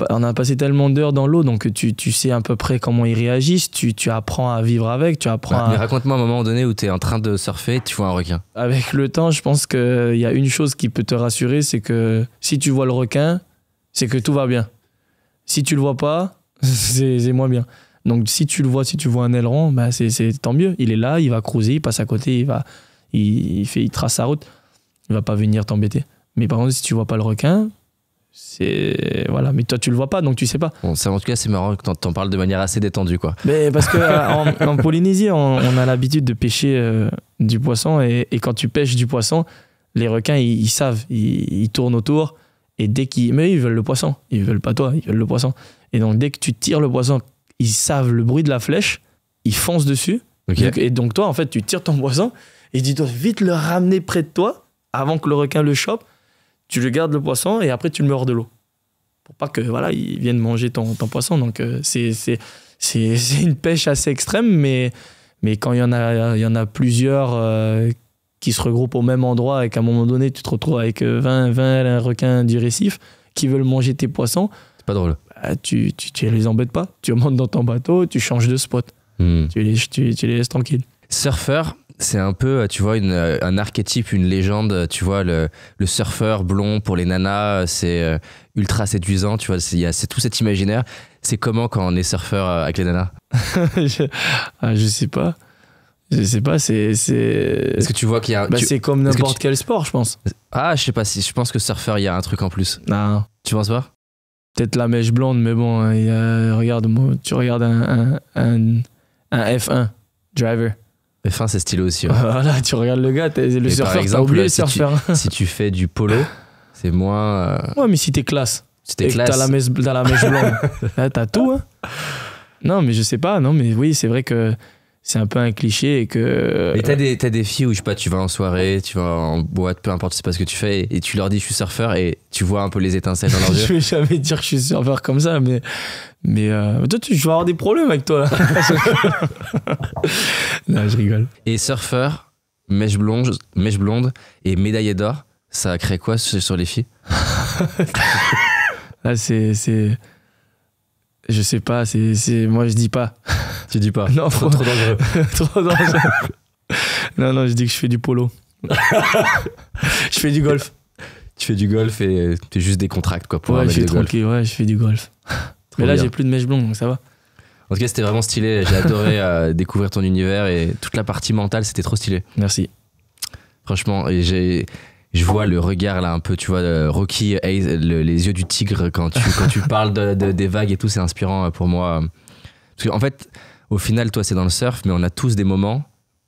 [SPEAKER 1] on a passé tellement d'heures dans l'eau, donc tu sais à peu près comment ils réagissent, tu apprends à vivre avec,
[SPEAKER 5] Mais raconte-moi un moment donné où t'es en train de surfer et tu vois un requin.
[SPEAKER 1] Avec le temps, je pense qu'il y a une chose qui peut te rassurer, c'est que si tu vois le requin, c'est que tout va bien. Si tu le vois pas, c'est moins bien. Donc si tu le vois, si tu vois un aileron, ben c'est tant mieux. Il est là, il va cruiser, il passe à côté, il trace sa route. Il va pas venir t'embêter. Mais par contre, si tu vois pas le requin, voilà, mais toi tu le vois pas, donc tu sais pas.
[SPEAKER 5] Bon, ça, en tout cas, c'est marrant que t'en parles de manière assez détendue, quoi.
[SPEAKER 1] Mais parce que en Polynésie, on a l'habitude de pêcher du poisson et quand tu pêches du poisson, les requins ils savent, ils tournent autour et mais ils veulent le poisson, ils veulent pas toi, ils veulent le poisson. Et donc dès que tu tires le poisson, ils savent le bruit de la flèche, ils foncent dessus.
[SPEAKER 5] Okay.
[SPEAKER 1] Et donc toi en fait tu tires ton poisson et tu dois vite le ramener près de toi avant que le requin le chope. Tu le gardes le poisson et après tu le mets hors de l'eau pour pas que voilà ils viennent manger ton poisson. Donc c'est une pêche assez extrême, mais quand il y en a plusieurs qui se regroupent au même endroit et qu'à un moment donné tu te retrouves avec 20 requins du récif qui veulent manger tes poissons,
[SPEAKER 5] c'est pas drôle.
[SPEAKER 1] Bah, tu les embêtes pas, tu remontes dans ton bateau, tu changes de spot, tu les laisses tranquilles.
[SPEAKER 5] Surfeur, c'est un peu, tu vois, un archétype, une légende. Tu vois, le surfeur blond pour les nanas, c'est ultra séduisant. Tu vois, c'est tout cet imaginaire. C'est comment quand on est surfeur avec les nanas?
[SPEAKER 1] Je sais pas. C'est.
[SPEAKER 5] Est-ce que tu vois qu'il y a.
[SPEAKER 1] C'est comme n'importe quel sport, je pense.
[SPEAKER 5] Ah, je sais pas si. Je pense que surfeur, il y a un truc en plus.
[SPEAKER 1] Non.
[SPEAKER 5] Tu penses pas?
[SPEAKER 1] Peut-être la mèche blonde, mais bon, regarde, tu regardes un F1 driver.
[SPEAKER 5] F1, c'est stylé aussi. Ouais.
[SPEAKER 1] Voilà, tu regardes le gars, le surfeur, t'as oublié le surfeur.
[SPEAKER 5] Si tu fais du polo, c'est moins.
[SPEAKER 1] Ouais, mais si t'es classe.
[SPEAKER 5] Si t'es classe.
[SPEAKER 1] T'as la mèche blonde. Là, t'as tout, hein. Non, mais je sais pas, non, mais oui, c'est vrai que c'est un peu un cliché et que.
[SPEAKER 5] Mais t'as des filles où, je sais pas, tu vas en soirée, tu vas en boîte, peu importe, c'est pas ce que tu fais, et tu leur dis je suis surfeur et tu vois un peu les étincelles dans leurs yeux.
[SPEAKER 1] Je vais jamais dire que je suis surfeur comme ça, mais toi, je vais avoir des problèmes avec toi, là. Non, je rigole.
[SPEAKER 5] Et surfeur, mèche blonde et médaillé d'or, ça crée quoi sur les filles?
[SPEAKER 1] Là, je sais pas, moi, je dis pas.
[SPEAKER 5] Tu dis pas?
[SPEAKER 1] Non,
[SPEAKER 5] trop dangereux.
[SPEAKER 1] Trop dangereux. Non, je dis que je fais du polo. Je fais du golf.
[SPEAKER 5] Tu fais du golf et tu fais juste des contracts, quoi, pour
[SPEAKER 1] ouais,
[SPEAKER 5] un
[SPEAKER 1] je
[SPEAKER 5] mec
[SPEAKER 1] suis
[SPEAKER 5] de golf.
[SPEAKER 1] tranquille, ouais, je fais du golf. Mais là, j'ai plus de mèche blonde, donc ça va.
[SPEAKER 5] En tout cas, c'était vraiment stylé. J'ai adoré découvrir ton univers et toute la partie mentale, c'était trop stylé.
[SPEAKER 1] Merci.
[SPEAKER 5] Franchement, je vois le regard là un peu, tu vois, Rocky, les yeux du tigre quand tu parles des vagues et tout, c'est inspirant pour moi. Parce qu'en fait, au final, toi, c'est dans le surf, mais on a tous des moments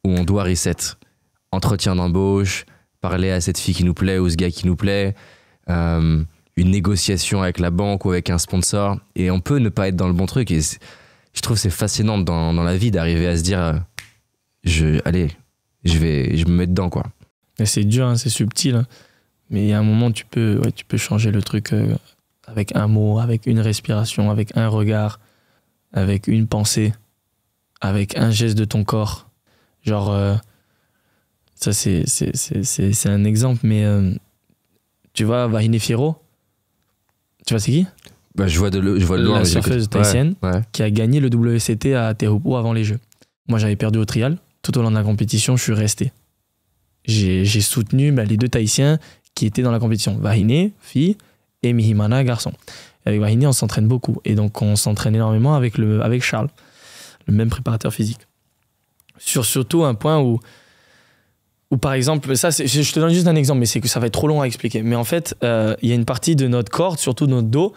[SPEAKER 5] où on doit reset. Entretien d'embauche, parler à cette fille qui nous plaît ou ce gars qui nous plaît, une négociation avec la banque ou avec un sponsor, et on peut ne pas être dans le bon truc. Et je trouve que c'est fascinant dans la vie d'arriver à se dire je me mets dedans, quoi.
[SPEAKER 1] Mais c'est dur, hein, c'est subtil, hein. Mais il y a un moment, tu peux changer le truc avec un mot, avec une respiration, avec un regard, avec une pensée, avec un geste de ton corps. Genre, ça c'est un exemple, mais tu vois, Vahine Fierro, tu vois c'est qui?
[SPEAKER 5] Bah, je vois de loin.
[SPEAKER 1] La surfeuse tahitienne qui a gagné le WCT à Tehupo avant les Jeux. Moi, j'avais perdu au trial. Tout au long de la compétition, je suis resté. J'ai soutenu les deux Tahitiens qui étaient dans la compétition. Vahine, fille, et Mihimana, garçon. Avec Vahini, on s'entraîne beaucoup. Et donc, on s'entraîne énormément avec Charles, le même préparateur physique. Surtout un point où par exemple, ça, je te donne juste un exemple, mais c'est que ça va être trop long à expliquer. Mais en fait, il y a une partie de notre corde, surtout de notre dos,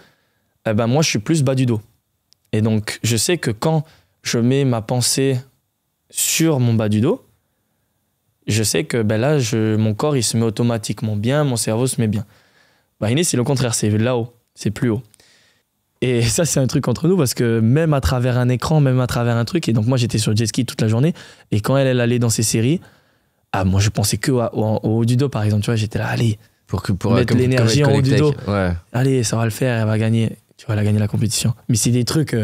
[SPEAKER 1] moi, je suis plus bas du dos. Et donc, je sais que quand je mets ma pensée sur mon bas du dos, je sais que là, mon corps, il se met automatiquement bien, mon cerveau se met bien. Vahini, c'est le contraire, c'est là-haut, c'est plus haut. Et ça, c'est un truc entre nous parce que même à travers un écran, même à travers un truc, et donc moi, j'étais sur le jet ski toute la journée, et quand elle allait dans ses séries, moi, je pensais que au haut du dos, par exemple, tu vois, j'étais là, allez,
[SPEAKER 5] pour
[SPEAKER 1] mettre l'énergie en haut du dos.
[SPEAKER 5] Ouais.
[SPEAKER 1] Allez, ça va le faire, elle va gagner. Tu vois, elle a gagné la compétition. Mais c'est des trucs,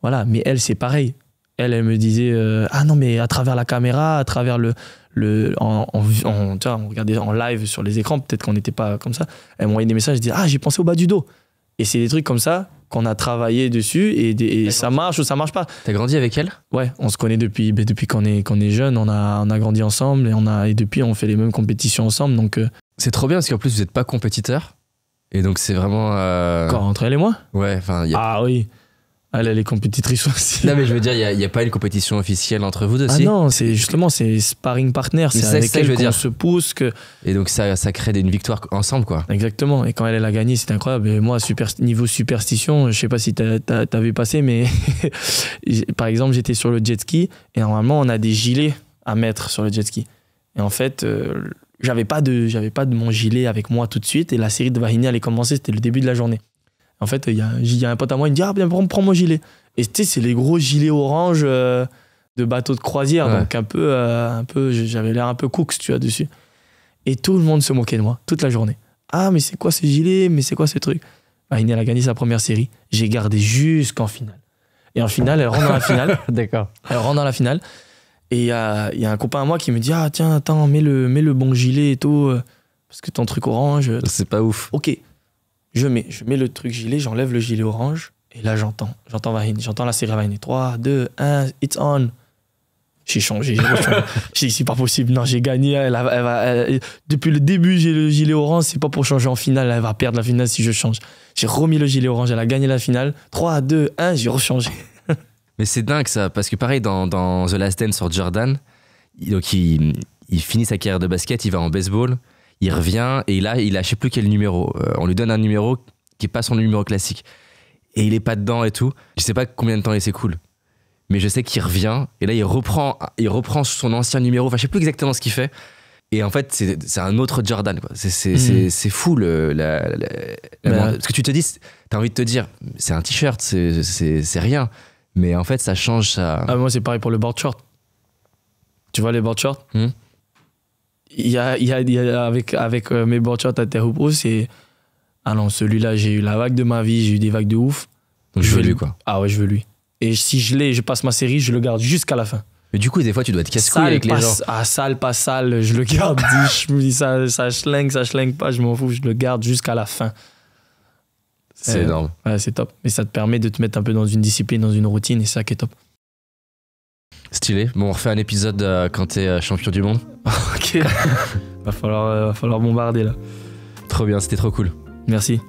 [SPEAKER 1] voilà, mais elle, c'est pareil. Elle me disait, ah non, mais à travers la caméra, à travers tu vois, on regardait en live sur les écrans, peut-être qu'on n'était pas comme ça. Elle m'envoyait des messages, elle disait, ah, j'ai pensé au bas du dos. Et c'est des trucs comme ça qu'on a travaillé dessus et ça marche ou ça marche pas.
[SPEAKER 5] T'as grandi avec elle?
[SPEAKER 1] Ouais, on se connaît depuis qu'on est jeune, on a grandi ensemble et depuis on fait les mêmes compétitions ensemble. Donc
[SPEAKER 5] c'est trop bien parce qu'en plus vous n'êtes pas compétiteurs et donc c'est vraiment.
[SPEAKER 1] Quoi, entre elle et moi?
[SPEAKER 5] Ouais, enfin.
[SPEAKER 1] Ah oui. Elle est compétitrice aussi.
[SPEAKER 5] Non mais je veux dire, il y a pas une compétition officielle entre vous deux.
[SPEAKER 1] Ah non, c'est sparring partner, c'est avec elle qu'on se pousse.
[SPEAKER 5] Et donc ça crée une victoire ensemble, quoi.
[SPEAKER 1] Exactement, et quand elle a gagné, c'était incroyable. Et moi, niveau superstition, je sais pas si t'avais passé, mais par exemple, j'étais sur le jet ski, et normalement, on a des gilets à mettre sur le jet ski. Et en fait, j'avais pas de mon gilet avec moi tout de suite, et la série de Vahini allait commencer, c'était le début de la journée. En fait, il y a un pote à moi, il me dit « Ah, bien, prends mon gilet ». Et tu sais, c'est les gros gilets orange de bateau de croisière. Ouais. Donc un peu j'avais l'air un peu cooks, tu vois, dessus. Et tout le monde se moquait de moi, toute la journée. « Ah, mais c'est quoi ce gilet? Mais c'est quoi ce truc ?» Vahini, elle a gagné sa première série. J'ai gardé jusqu'en finale. Et en finale, elle rentre dans la finale.
[SPEAKER 5] D'accord.
[SPEAKER 1] Elle rentre dans la finale. Et il y a un copain à moi qui me dit « Ah, tiens, attends, mets le bon gilet et tout. Parce que ton truc orange... »
[SPEAKER 5] C'est pas ouf.
[SPEAKER 1] Ok. Je mets le truc gilet, j'enlève le gilet orange, et là j'entends Vahini, j'entends la série Vahini. 3, 2, 1, it's on. J'ai changé, j'ai dit c'est pas possible, non, j'ai gagné, depuis le début j'ai le gilet orange, c'est pas pour changer en finale, elle va perdre la finale si je change. J'ai remis le gilet orange, elle a gagné la finale, 3, 2, 1, j'ai rechangé.
[SPEAKER 5] Mais c'est dingue ça, parce que pareil dans The Last Dance sur Jordan, donc il finit sa carrière de basket, il va en baseball. Il revient et là, il a je sais plus quel numéro. On lui donne un numéro qui est pas son numéro classique. Et il est pas dedans et tout. Je sais pas combien de temps il s'écoule. Mais je sais qu'il revient et là, il reprend son ancien numéro. Enfin, je sais plus exactement ce qu'il fait. Et en fait, c'est un autre Jordan, quoi. C'est fou parce que tu te dis, t'as envie de te dire, c'est un t-shirt, c'est rien. Mais en fait, ça change ça.
[SPEAKER 1] Ah, moi, c'est pareil pour le board short. Tu vois les board shorts? Il y a avec mes board shorts à Terre Pro, c'est... Ah non, celui-là, j'ai eu la vague de ma vie, j'ai eu des vagues de ouf.
[SPEAKER 5] Donc je veux lui, quoi.
[SPEAKER 1] Ah ouais, je veux lui. Et si je passe ma série, je le garde jusqu'à la fin.
[SPEAKER 5] Mais du coup, des fois, tu dois être casse-couille avec les gens.
[SPEAKER 1] Ah, sale, pas sale, je le garde. Je me dis, ça schlingue pas, je m'en fous, je le garde jusqu'à la fin.
[SPEAKER 5] C'est énorme.
[SPEAKER 1] Ouais, c'est top. Et ça te permet de te mettre un peu dans une discipline, dans une routine, et c'est ça qui est top.
[SPEAKER 5] Stylé. Bon, on refait un épisode quand t'es champion du monde.
[SPEAKER 1] Ok. va falloir bombarder là.
[SPEAKER 5] Trop bien, c'était trop cool.
[SPEAKER 1] Merci.